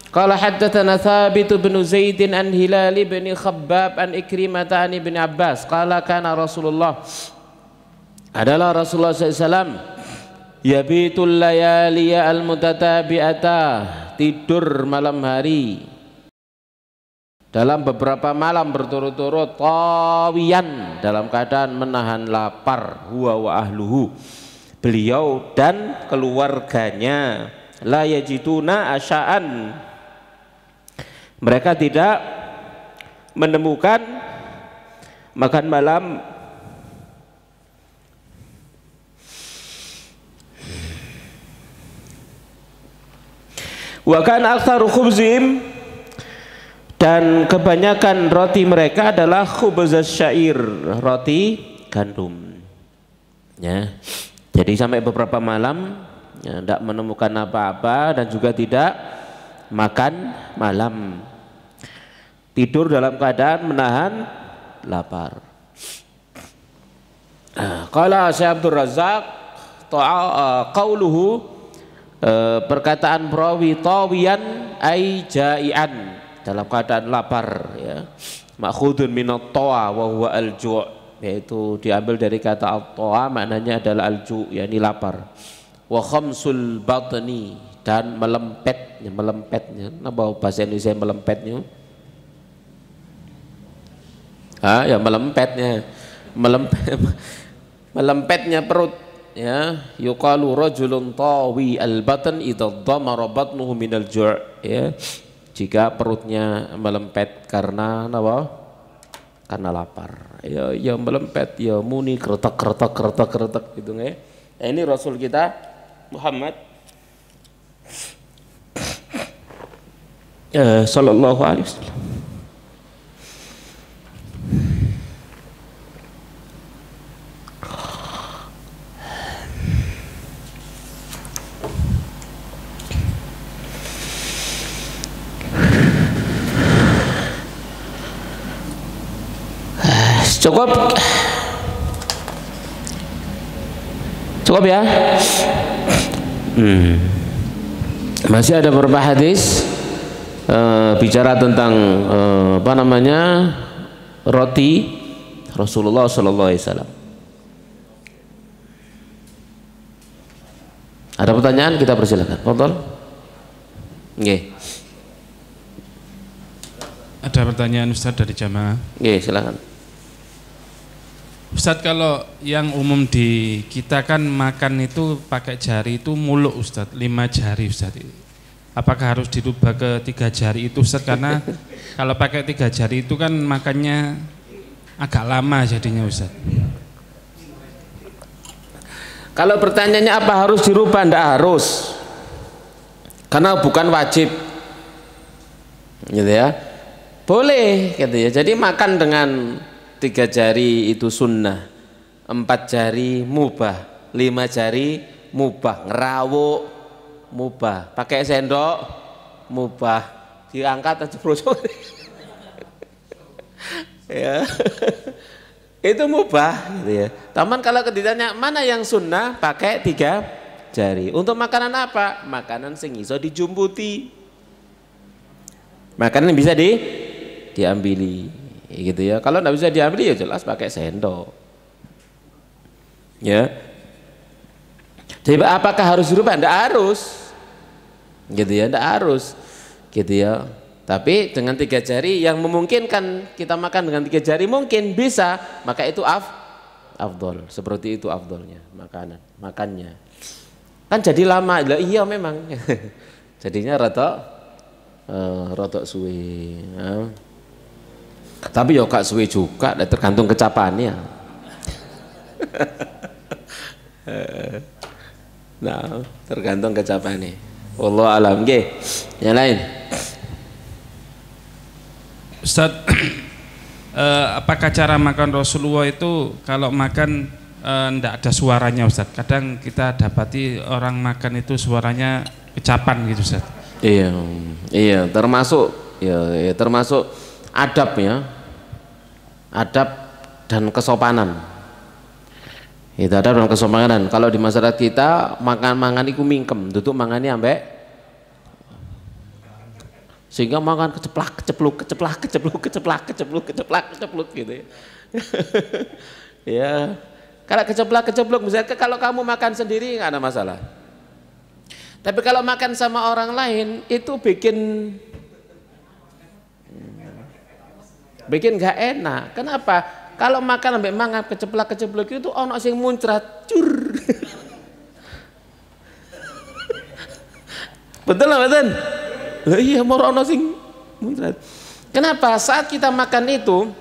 Qala haddatsana Thabit bin Zaid an Hilal bin Khabbab an Ikrimah an Ibn Abbas. Qala kana Rasulullah, adalah Rasulullah SAW, yabitul layaliya al-mutatabi'ata, tidur malam hari dalam beberapa malam berturut-turut, tawiyan, dalam keadaan menahan lapar, huwa wa ahluhu, beliau dan keluarganya, la yajiduna asya'an, mereka tidak menemukan makan malam. Wa kana aktsaru khubzim, dan kebanyakan roti mereka adalah khubzaz syair, roti gandum. Ya. Jadi sampai beberapa malam ya, tidak menemukan apa-apa dan juga tidak makan malam. Tidur dalam keadaan menahan lapar. Qala Syekh Abdul Razzaq, qauluhu, perkataan perawi tawiyan ay jai'an, dalam keadaan lapar, ya, makhudun minat tawa wa huwa al-ju', yaitu diambil dari kata at-tawa, maknanya adalah al-ju', yakni lapar. Wa khamsul batni, dan melempetnya, apa bahasa Indonesia melempetnya? Ya melempetnya perut. Ya, yuqalu rajulun tawi al-batn idza dhamara batnuhu minal ju', ya, jika perutnya melempet karena apa? Karena lapar. Ya melempet, ya muni kretek gitu nggih. Ya, ini Rasul kita Muhammad sallallahu alaihi wasallam. Cukup ya. Masih ada beberapa hadis bicara tentang apa namanya, roti Rasulullah sallallahu alaihi wasallam. Ada pertanyaan, kita persilakan. Fadhol. Nggih. Ada pertanyaan Ustadz dari jamaah. Oke, silakan. Ustadz, kalau yang umum di kita kan makan itu pakai jari itu muluk Ustadz, 5 jari Ustadz. Apakah harus dirubah ke 3 jari itu Ustadz? Karena kalau pakai 3 jari itu kan makannya agak lama jadinya Ustadz. Kalau pertanyaannya apa harus dirubah? Tidak harus, karena bukan wajib, gitu ya. Boleh, gitu ya. Jadi makan dengan 3 jari itu sunnah, 4 jari mubah, 5 jari mubah, ngerawuk mubah, pakai sendok mubah, diangkat aja bro. Ya. Itu mubah, gitu ya. Taman kalau ditanya mana yang sunnah, pakai 3 jari. Untuk makanan apa? Makanan sing iso dijumputi, makanan yang bisa diambili, gitu ya. Kalau nggak bisa diambil ya jelas pakai sendok, ya. Jadi apakah harus dirubah? Nggak harus, gitu ya, nggak harus, gitu ya. Tapi dengan 3 jari yang memungkinkan kita makan dengan 3 jari mungkin bisa, maka itu afdol, seperti itu afdolnya makannya. Kan jadi lama, lah iya memang, jadinya rotok suwe. Ya. Tapi ya gak suwe juga, tergantung kecapannya. Nah, tergantung kecapannya. Wallahu alam. Nggih. Yang lain. Ustaz, apakah cara makan Rasulullah itu kalau makan ndak ada suaranya Ustaz? Kadang kita dapati orang makan itu suaranya kecapan gitu Ustaz. Iya, termasuk termasuk adab ya, adab dan kesopanan. Itu adab dan kesopanan. Kalau di masyarakat kita mangan iku mingkem, duduk mangane ambek, sehingga makan keceplak gitu ya. Ya, kalau keceplak misalnya kalau kamu makan sendiri nggak ada masalah. Tapi kalau makan sama orang lain itu bikin nggak enak. Kenapa? Kalau makan sampai mangan keceplak itu ono sing muncrat cur. Betul lah, betul. Iya, mau ono sing muncrat. Kenapa? Saat kita makan itu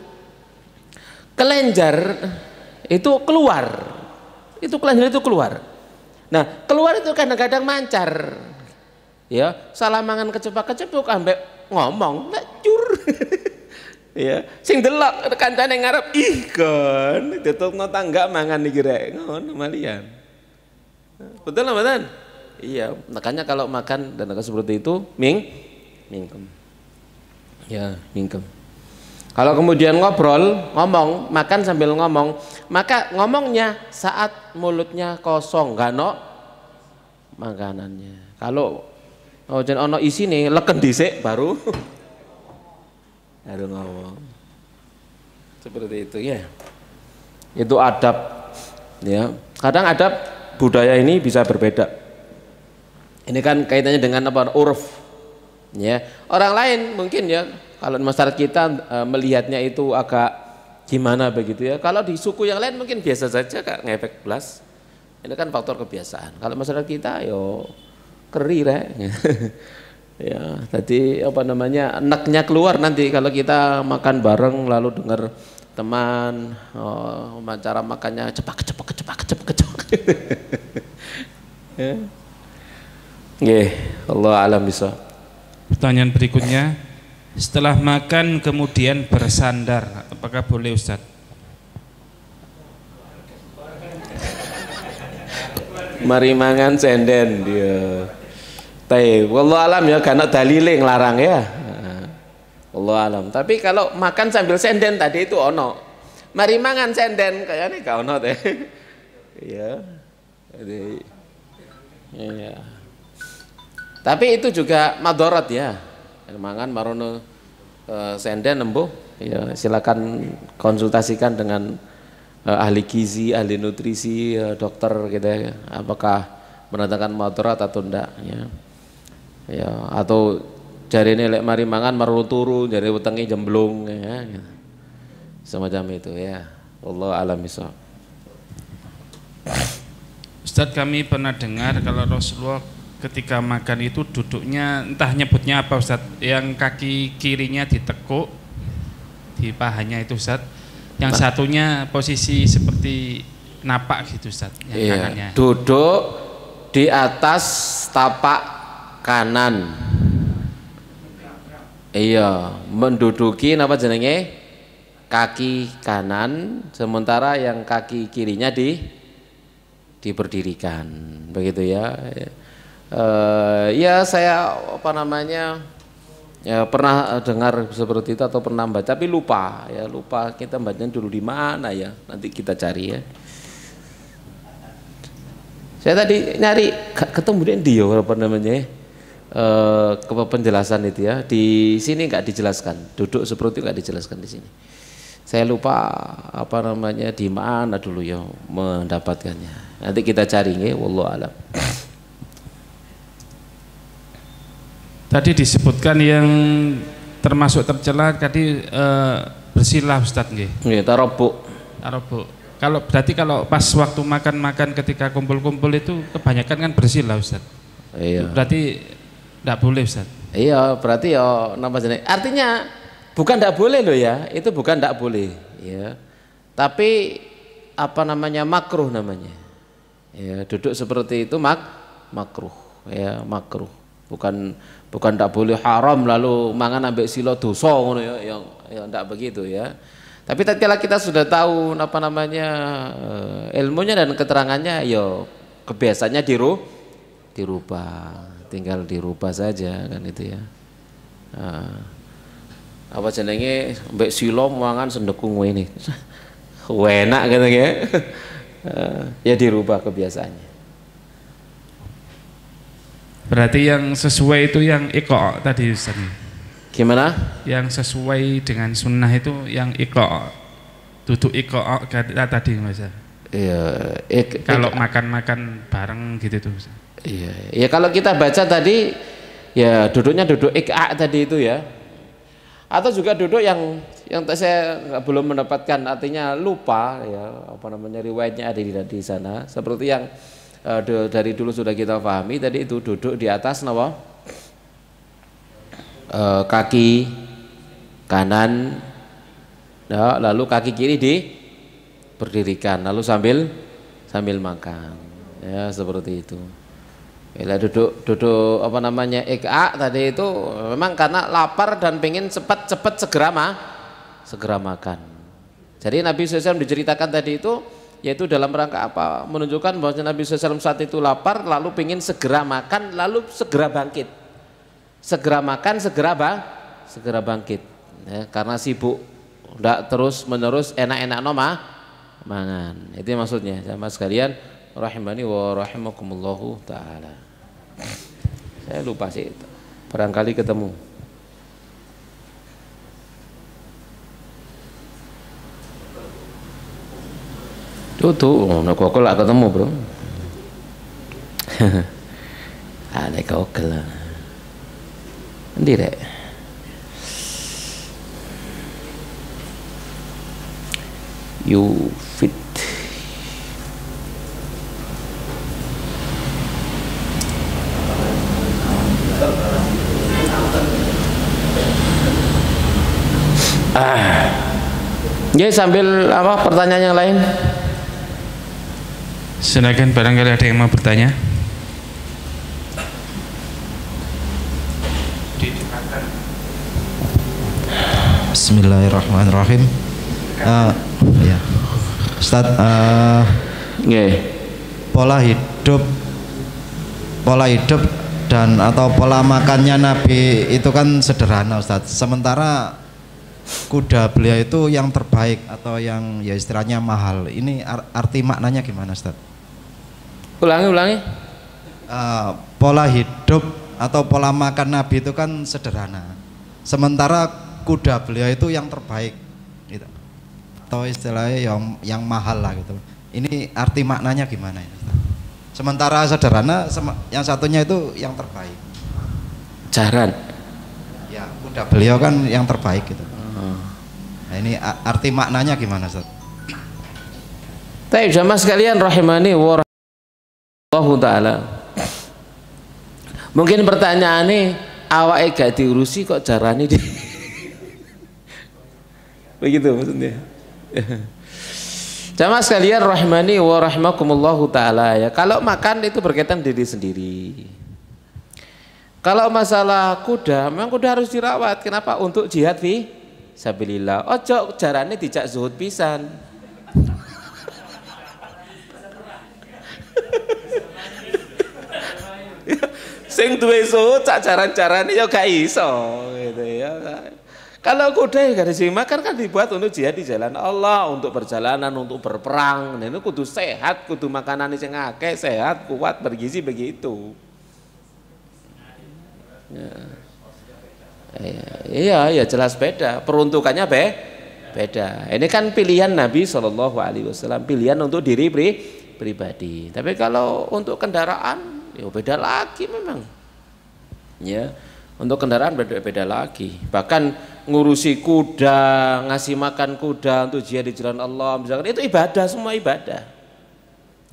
kelenjar itu keluar. Kelenjar itu keluar. Nah, keluar itu kadang-kadang mancar. Ya, salah mangan keceplak ambek ngomong, cur. Ya, sing delok kancane ngarep ih kon ditutno tangga mangan iki rek ngono malian. Betul lah, betul. Iya, makanya kalau makan dan seperti itu mingkem. Ya, mingkem. Kalau kemudian ngomong, makan sambil ngomong, maka ngomongnya saat mulutnya kosong, gak ono makanannya. Kalau ono isi nih, leken dhisik baru ngomong. Seperti itu ya. Itu adab ya. Kadang adab budaya ini bisa berbeda. Ini kan kaitannya dengan apa? Uruf. Ya. Orang lain mungkin ya, kalau masyarakat kita melihatnya itu agak gimana begitu ya. Kalau di suku yang lain mungkin biasa saja Kak, ngefek belas. Ini kan faktor kebiasaan. Kalau masyarakat kita yo keri rek. Ya, tadi apa namanya? Enaknya keluar nanti kalau kita makan bareng lalu dengar teman cara makannya cepak. Ya. Nggih, Allah alam bisa. Pertanyaan berikutnya, setelah makan kemudian bersandar, apakah boleh Ustaz? Mari mangan senden dia. Tapi wallahu alam ya, karena dalile nglarang ya. Wallahu alam. Tapi kalau makan sambil senden tadi itu ono. Mari mangan senden kayaknya gak ono teh. Iya. Jadi iya. Tapi itu juga madharat ya. Mangan marono senden nembuh ya, silakan konsultasikan dengan ahli gizi, ahli nutrisi, dokter gitu ya, apakah mendatangkan madharat atau enggak ya. Ya, atau Jarine lek mari mangan maru turu, jare wetenge jemblung ya. Semacam itu ya. Wallahu a'lam bishawab. Ustadz, kami pernah dengar kalau Rasulullah ketika makan itu duduknya entah nyebutnya apa Ustadz, yang kaki kirinya ditekuk di pahanya itu Ustadz, yang satunya posisi seperti napak gitu Ustadz, yang kanannya. Duduk di atas tapak kanan. Iya, menduduki apa jenenge? Kaki kanan, sementara yang kaki kirinya diberdirikan, begitu ya. Ya saya apa namanya ya pernah dengar seperti itu atau pernah baca, tapi lupa kita bacanya dulu di mana ya, nanti kita cari ya. Saya tadi nyari ketemu dia apa namanya penjelasan itu ya, di sini nggak dijelaskan, duduk seperti itu nggak dijelaskan di sini. Saya lupa apa namanya di mana dulu ya mendapatkannya. Nanti kita cari ya, wallahu alam. Tadi disebutkan yang termasuk tercela tadi bersilah Ustadz nggih. Nggih, tarabuk. Kalau berarti kalau pas waktu makan-makan ketika kumpul-kumpul itu kebanyakan kan bersilah Ustadz. Iya. Berarti tidak boleh Ustadz. Iya, berarti ya nama jenis. Artinya bukan tidak boleh loh ya, itu bukan tidak boleh ya. Tapi apa namanya, makruh namanya. Ya, duduk seperti itu makruh ya, makruh. Bukan tidak boleh haram lalu mangan ambek silo dosa ngono ya, yang tidak begitu ya. Tapi tatkala kita sudah tahu apa namanya ilmunya dan keterangannya, ya kebiasaannya dirubah, tinggal dirubah saja kan itu ya. Apa jenenge mbek silo mangan sendekung ini. Enak gitu ya. Ya dirubah kebiasaannya. Berarti yang sesuai itu yang iqa tadi Ustaz. Gimana? Yang sesuai dengan sunnah itu yang iqa. Duduk iqa tadi Mas. Iya, kalau makan-makan bareng gitu tuh Ustaz. Iya, ya kalau kita baca tadi ya duduknya duduk iqa tadi itu ya. Atau juga duduk yang saya belum mendapatkan, artinya lupa ya, apa namanya riwayatnya ada di sana, seperti yang dari dulu sudah kita pahami tadi itu duduk di atas kaki kanan ya, lalu kaki kiri berdirikan lalu sambil makan ya, seperti itu. Bila duduk apa namanya iqa tadi itu memang karena lapar dan pengen cepat segera makan. Jadi Nabi SAW diceritakan tadi itu yaitu dalam rangka apa, menunjukkan bahwa Nabi SAW saat itu lapar lalu pengen segera makan lalu segera bangkit, segera makan segera bangkit ya, karena sibuk tidak terus menerus enak-enak mangan. Itu maksudnya sama sekalian rahimani wa rahimakumullahu ta'ala. Saya lupa sih, barangkali ketemu. Tuh, kok lah ketemu bro. Ada kok lah. Nanti deh. You fit. Ya sambil apa pertanyaan yang lain? Silakan barangkali ada yang mau bertanya. Bismillahirrahmanirrahim. Ya, Ustaz, pola hidup dan atau pola makannya Nabi itu kan sederhana Ustaz. Sementara kuda beliau itu yang terbaik atau yang ya istilahnya mahal. Ini arti maknanya gimana Ustaz? Ulangi. Pola hidup atau pola makan Nabi itu kan sederhana. Sementara kuda beliau itu yang terbaik, gitu. Atau istilahnya yang mahal lah gitu. Ini arti maknanya gimana ya? Sementara sederhana, yang satunya itu yang terbaik. Jaran. Ya, kuda beliau kan yang terbaik gitu. Nah, ini arti maknanya gimana, Ustaz? Baik, jamaah sekalian rahimani wa rahimahullahu taala. Mungkin pertanyaannya awake gak diurusi kok jarane di begitu maksudnya. Jamaah sekalian rahimani wa rahimakumullahu taala ya. Kalau makan itu berkaitan diri sendiri. Kalau masalah kuda, memang kuda harus dirawat. Kenapa? Untuk jihad fi sabilillah. Ojo jarane dijak zuhud pisan. Sing duwe zuhud cak jaran-jarane ya gak iso gitu ya. Kalau kuda ya gak makan kan dibuat untuk jihad di jalan Allah, untuk perjalanan, untuk berperang. Nah, itu kudu sehat, kudu makanan sing akeh, sehat, kuat, bergizi begitu. Iya jelas beda, peruntukannya beda. Ini kan pilihan Nabi SAW, pilihan untuk diri pribadi. Tapi kalau untuk kendaraan ya beda lagi memang. Ya, untuk kendaraan beda lagi. Bahkan ngurusi kuda, ngasih makan kuda untuk jihad di jalan Allah, misalkan itu ibadah, semua ibadah.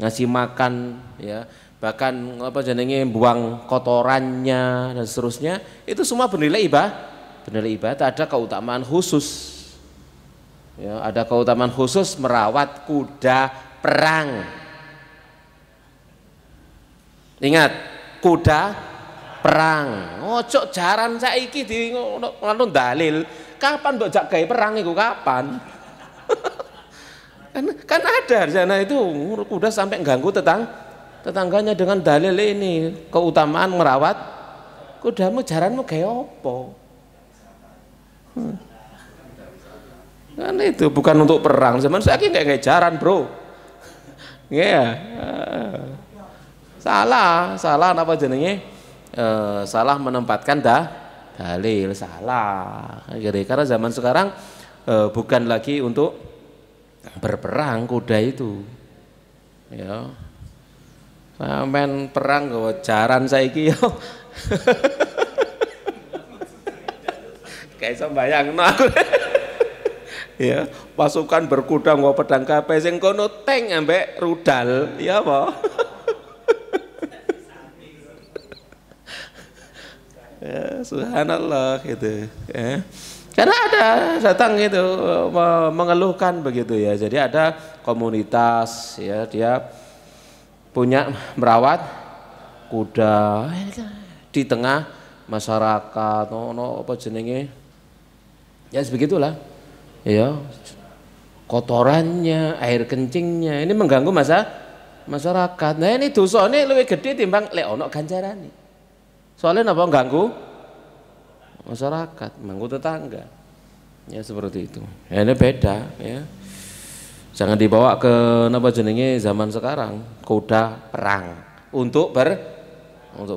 Ngasih makan ya, bahkan apa jenenge buang kotorannya dan seterusnya, itu semua bernilai ibadah, ada keutamaan khusus ya, ada keutamaan khusus merawat kuda perang. Ingat, kuda perang. Ojo jaran saiki di ngono dalil, kapan mbok jak gawe perang iku kapan? kan ada di sana itu kuda sampai ganggu tetangganya dengan dalil ini, keutamaan merawat kudamu, jaranmu kayak apa? Kan itu bukan untuk perang. Zaman saya nggak kayak jaran bro. Ya, salah apa jenenge? Salah menempatkan dalil, salah. Karena zaman sekarang bukan lagi untuk berperang kuda itu. Ya. Sampean perang gawa jaran saiki yo. Kayak iso bayangno aku. Ya, pasukan berkuda nggawa pedang kabeh sing kono tank ambek rudal, ya apa? Ya, subhanallah gitu. Ya. Karena ada datang itu mengeluhkan begitu ya. Jadi ada komunitas ya, dia punya merawat kuda di tengah masyarakat, apa jenenge, ya sebegitulah, ya kotorannya, air kencingnya, ini mengganggu masyarakat. Nah ini dosane luwih gede timbang lek ono ganjarane. Soalnya apa ganggu masyarakat, mengganggu tetangga, ya seperti itu. Ya, ini beda ya. Jangan dibawa ke apa jenenge zaman sekarang, kuda perang untuk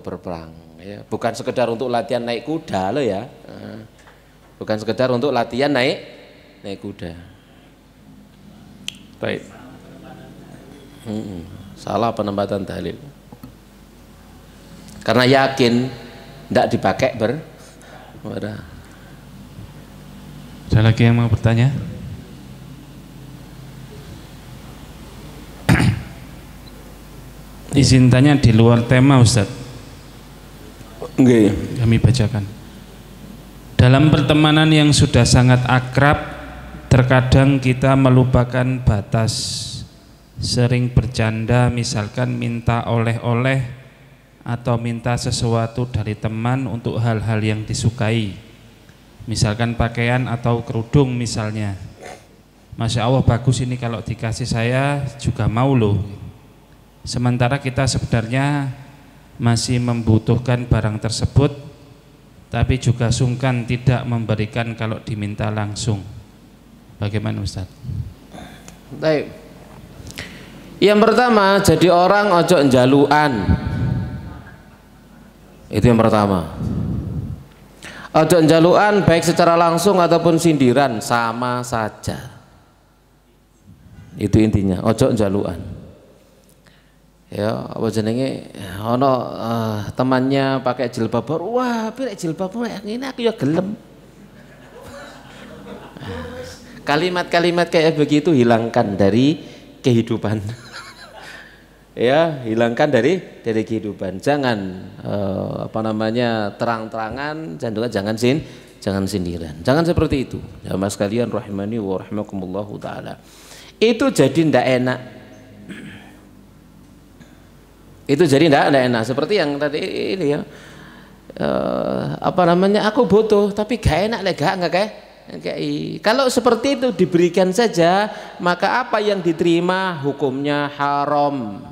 berperang ya. Bukan sekedar untuk latihan naik kuda loh ya. Bukan sekedar untuk latihan naik kuda. Baik. Salah penempatan dalil. Karena yakin tidak dipakai berperang. Ada lagi yang mau bertanya? Izin tanya di luar tema Ustaz. Nggih. Kami bacakan. Dalam pertemanan yang sudah sangat akrab, terkadang kita melupakan batas. Sering bercanda, misalkan minta oleh-oleh atau minta sesuatu dari teman untuk hal-hal yang disukai. Misalkan pakaian atau kerudung misalnya. Masya Allah bagus ini, kalau dikasih saya juga mau loh. Sementara kita sebenarnya masih membutuhkan barang tersebut, tapi juga sungkan tidak memberikan kalau diminta langsung. Bagaimana Ustaz? Baik. Yang pertama, jadi orang ojo njaluan. Itu yang pertama. Ojo njaluan baik secara langsung ataupun sindiran, sama saja. Itu intinya, ojo njaluan. Ya, apa jenenge ono temannya pakai jilbab baru, wah pirek jilbab ngene aku ya gelem. Kalimat-kalimat kayak begitu hilangkan dari kehidupan. Ya, hilangkan dari kehidupan. Jangan terang-terangan, jangan sindiran. Jangan seperti itu. Ya Mas kalian rahimani wa rahimakumullahu taala. Itu jadi ndak enak. Itu jadi ndak enak seperti yang tadi ini ya. Aku butuh tapi gak enak nggak kayak. Kalau seperti itu diberikan saja, maka apa yang diterima hukumnya haram.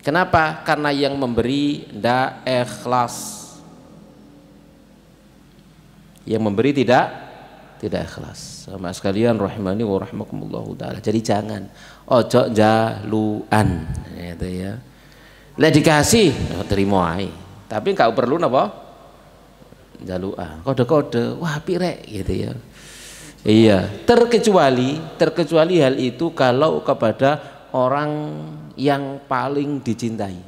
Kenapa? Karena yang memberi tidak ikhlas. Yang memberi tidak ikhlas. Sama sekalian rahimani wa rahimakumullahu taala. Jadi jangan ojo jaluan gitu ya. Lah dikasih terima ae. Tapi enggak perlu napa? Jaluan, kode-kode, wah pirek gitu ya. Iya, terkecuali hal itu kalau kepada orang yang paling dicintai.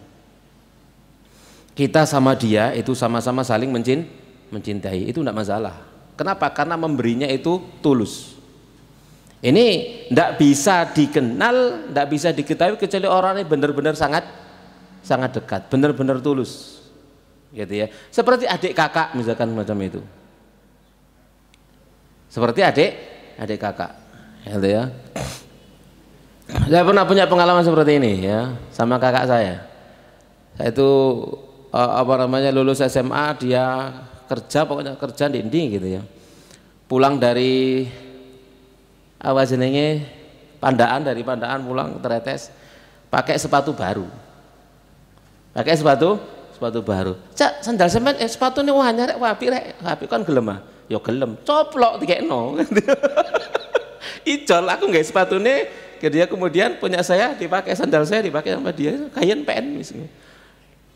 Kita sama dia itu sama-sama saling mencintai, itu tidak masalah. Kenapa? Karena memberinya itu tulus. Ini tidak bisa dikenal, tidak bisa diketahui kecuali orangnya benar-benar sangat dekat, benar-benar tulus. Gitu ya. Seperti adik kakak misalkan macam itu. Seperti adik kakak, gitu ya. Saya pernah punya pengalaman seperti ini ya sama kakak saya. Saya itu lulus SMA, dia pokoknya kerja di Indi gitu ya. Pulang dari dari Pandaan pulang teretes pakai sepatu baru. Cak sandal semen sepatu ini wah nyarek wah pirek kan gelem ah. Ya gelem, coplok dikekno. Ijol aku nggak sepatu ini, dia kemudian punya saya dipakai, sandal saya dipakai sama dia, kain pen misalnya.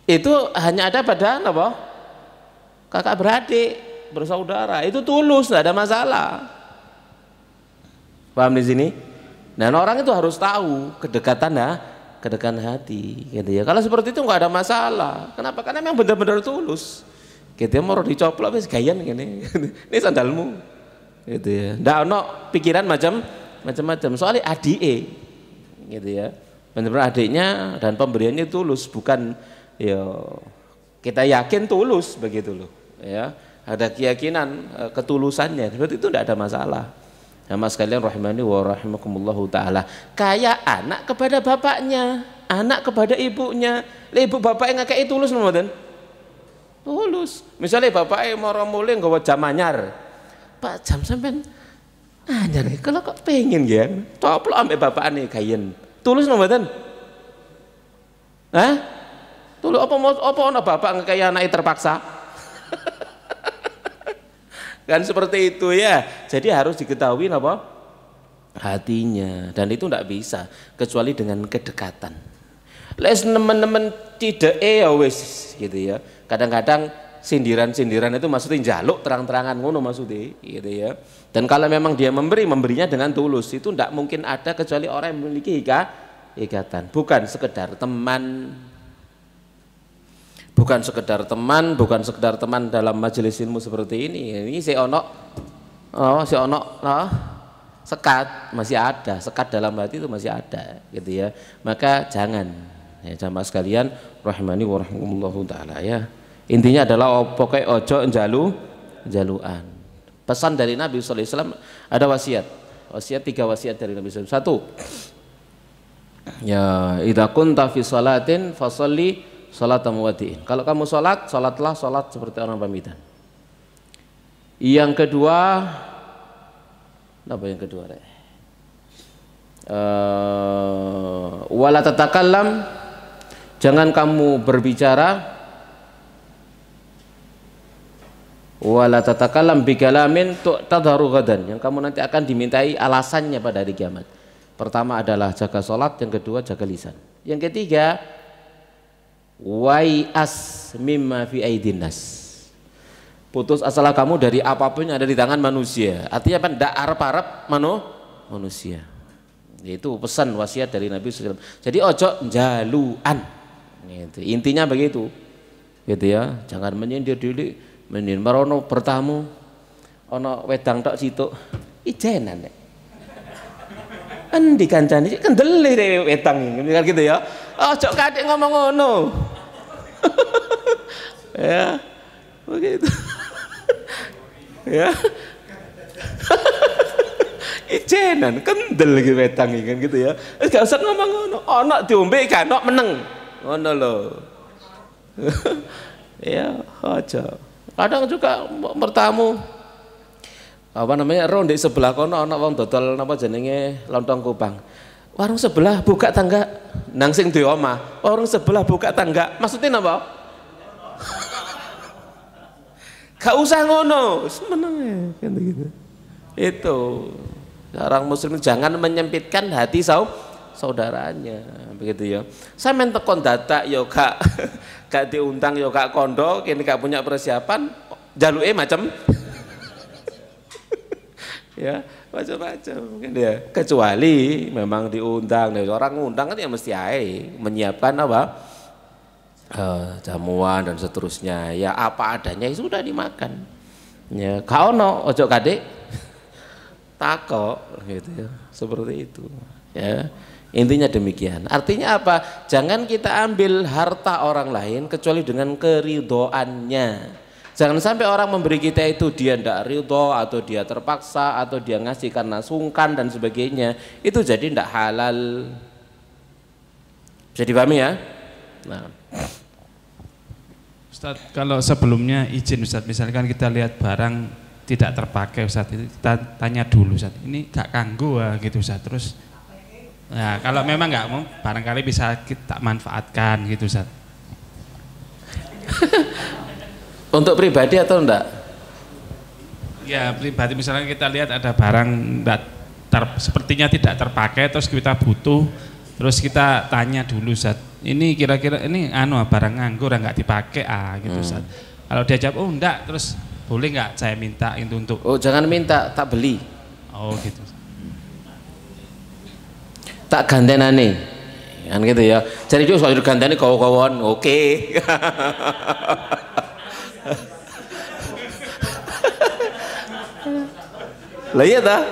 Itu hanya ada pada apa? Kakak beradik, bersaudara, itu tulus, nggak ada masalah. Paham di sini? Dan orang itu harus tahu kedekatan hati, gitu ya. Kalau seperti itu nggak ada masalah. Kenapa? Karena memang benar-benar tulus. Gitu ya, mau dicoplok wis gayan gini. Ini sandalmu. Gitu ya. Ndak ono pikiran macam-macam. Soalnya adike, gitu ya. Benar-benar adiknya dan pemberiannya tulus, bukan ya kita yakin tulus begitu loh. Ya, ada keyakinan ketulusannya. Seperti itu tidak ada masalah. Ya mas sekalian rahimani wa rahimakumullahu taala. Kayak anak kepada bapaknya, anak kepada ibunya. Ibu bapaknya ngakei tulus mboten? Tulus. Misalnya bapaknya moro mulih nggawa jam anyar. Pak jam sampean anyar kalau kok pengen ya. Coplok ambek bapakane gayen. Tulus mboten? Hah? Tulus apa ana bapak ngakei anake terpaksa? Kan seperti itu ya. Jadi harus diketahui apa? Hatinya, dan itu tidak bisa kecuali dengan kedekatan. Les nemen-nemen tidak ya wis gitu ya. Kadang-kadang sindiran-sindiran itu maksudnya jaluk terang-terangan ngono maksudnya gitu ya. Dan kalau memang dia memberinya dengan tulus, itu tidak mungkin ada kecuali orang yang memiliki ikatan, bukan sekedar teman. Bukan sekedar teman dalam majelis ilmu seperti ini. Ini si ono sekat masih ada, sekat dalam hati itu masih ada, gitu ya. Maka jangan, ya jamaah sekalian, rahimani wa rahimakumullahu taala ya. Intinya adalah pokoknya ojo jaluan. Pesan dari Nabi sallallahu alaihi wasallam ada wasiat 3 wasiat dari Nabi sallallahu alaihi wasallam. 1. Ya, idza kunta fi salatin fasalli salat muwaddi'in. Kalau kamu salatlah salat seperti orang pamitan. Yang kedua, apa yang kedua? Wala tatakallam, jangan kamu berbicara. Wala tatakallam bikalamin tadharu ghadan, yang kamu nanti akan dimintai alasannya pada hari kiamat. Pertama adalah jaga salat, yang kedua jaga lisan. Yang ketiga, wai'as mimma fi aidinnas, putus asalah kamu dari apapun yang ada di tangan manusia. Artinya apa? Ndak arep-arep manusia, Itu pesan wasiat dari Nabi SAW. Jadi ojo jaluan. Gitu. Intinya begitu. Gitu ya. Jangan menyindir diri, menyindir marono bertamu. Ono wedang tok situ. Ijenan nek. Endi kancane kendeli dhewe wedang gitu ya. Ojo kadek ngomong ngono. Ya. Begitu. Ya. Ijenan kendel gitu wedang kan gitu ya. Gak usah ngomong ngono. Ono diombe kan ono meneng. Ngono lho. Ya, aja. Kadang juga bertamu apa namanya ronde sebelah kono ana wong dodol napa jenenge lontong kupang. Warung sebelah buka tangga nang sing duwe omah. Warung sebelah buka tangga. Maksudnya napa? Gak usah ngono, meneng kan gitu. Itu orang muslim jangan menyempitkan hati saudaranya, begitu ya. Saya main tekon data yo gak diundang yo gak kondo, kini gak punya persiapan, jaluke macam ya macam-macam mungkin ya. Kecuali memang diundang, orang ngundang kan ya mesti ae menyiapkan apa jamuan dan seterusnya. Ya apa adanya sudah dimakan. Ya kau no ojo kadek takok gitu ya, seperti itu ya. Intinya demikian. Artinya apa? Jangan kita ambil harta orang lain kecuali dengan keridhoannya. Jangan sampai orang memberi kita itu dia tidak ridho atau dia terpaksa atau dia ngasih karena sungkan dan sebagainya. Itu jadi tidak halal. Bisa dipahami ya? Nah. Ustaz, kalau sebelumnya izin Ustaz, misalkan kita lihat barang tidak terpakai Ustaz, itu kita tanya dulu Ustaz, ini gak kanggo gitu Ustaz. Terus nah, kalau memang nggak mau, barangkali bisa kita manfaatkan gitu Ustaz. Untuk pribadi atau enggak? Ya pribadi, misalnya kita lihat ada barang sepertinya tidak terpakai, terus kita butuh, terus kita tanya dulu Ustaz, ini kira-kira ini barang nganggur nggak dipakai gitu Ustaz. Kalau dia jawab oh enggak, terus boleh nggak saya minta itu untuk? Oh jangan minta, tak beli. Oh gitu. Tak gantenane, kan gitu ya. Jadi itu soal gantene kawan-kawan, oke. Lah iya dah.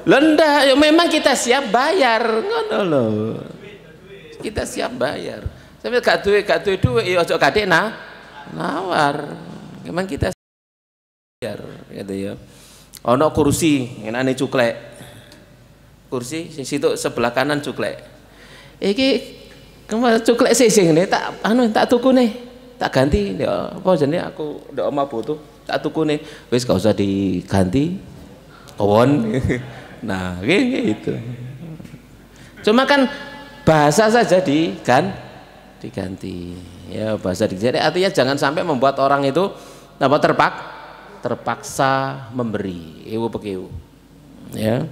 Lendah, ya memang kita siap bayar, ngono lho. Kita siap bayar. Sampai gak duwe ya ojo kadek nawar. Memang kita siap bayar gitu ya. Ono kursi ngenane cuklek. Kursi sing situ sebelah kanan cuklek. Iki kemarin cuklek sing ngene tak tuku nih. Tak ganti ya apa jenenge aku ndak omah butuh. Tak tuku nih, wis gak usah diganti, kawon. Nah, gitu. Cuma kan bahasa saja diganti. Ya bahasa diganti. Artinya jangan sampai membuat orang itu apa terpaksa memberi. Ewu pekewu. Ya.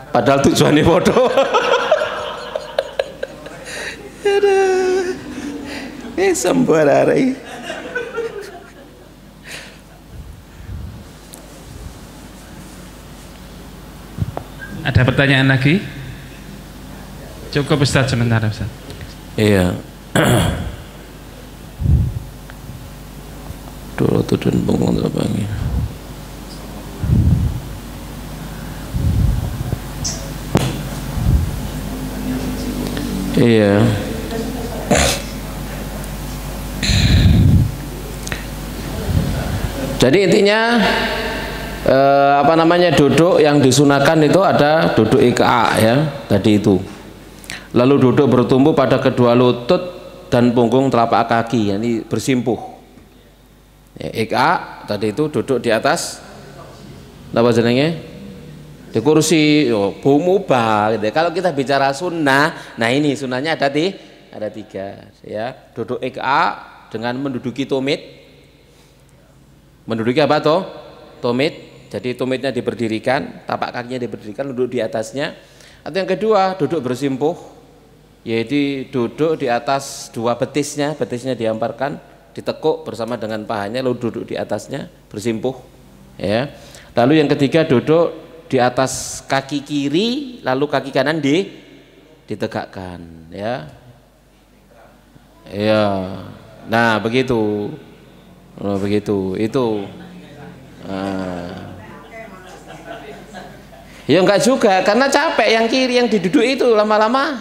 Padahal tujuannya bodoh. Sembarang. Ada pertanyaan lagi? Cukup Ustaz sebentar Ustaz. Iya. Dulu tudun bengong bangi. Iya. Jadi intinya apa namanya duduk yang disunahkan itu ada duduk IKA ya tadi itu. Lalu duduk bertumpu pada kedua lutut dan punggung telapak kaki, yakni bersimpuh. Ya, IKA tadi itu duduk di atas apa jenenge? Di kursi, bumubah gitu. Kalau kita bicara sunnah, nah ini sunnahnya ada tiga ya. Duduk IKA dengan menduduki tumit. Menduduki apa toh? Tumit. Jadi tumitnya diberdirikan, tapak kakinya diberdirikan, duduk di atasnya. Atau yang kedua, duduk bersimpuh, yaitu duduk di atas dua betisnya dihamparkan, ditekuk bersama dengan pahanya, lalu duduk di atasnya bersimpuh. Ya. Lalu yang ketiga duduk di atas kaki kiri, lalu kaki kanan ditegakkan, ya. Ya. Nah, begitu. Oh, begitu. Itu. Ya enggak juga, karena capek yang kiri yang diduduk itu lama-lama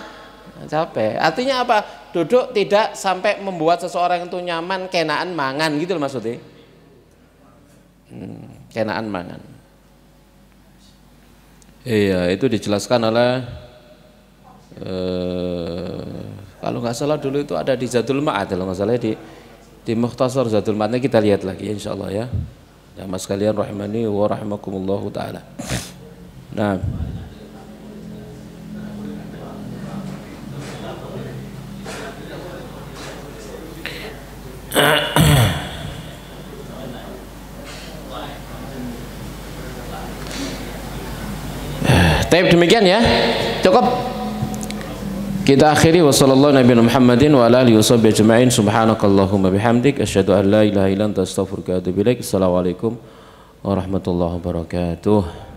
capek. Artinya apa? Duduk tidak sampai membuat seseorang itu nyaman, kenaan mangan gitu loh maksudnya. Kenaan mangan. Iya, itu dijelaskan oleh kalau nggak salah dulu itu ada di Zadul Ma'ad, kalau nggak salah di Mukhtasar Zadul Ma'adnya kita lihat lagi insyaallah ya. Ya mas sekalian rahimani wa rahimakumullah taala. Nah, Taib demikian ya, cukup kita akhiri. Wassallallahu nabiyana Muhammadin wa ala alihi washabbihi ajma'in. Subhanakallahumma bihamdik asyhadu an la ilaha illa anta astaghfiruka wa atubu ilaik. Assalamualaikum warahmatullahi wabarakatuh.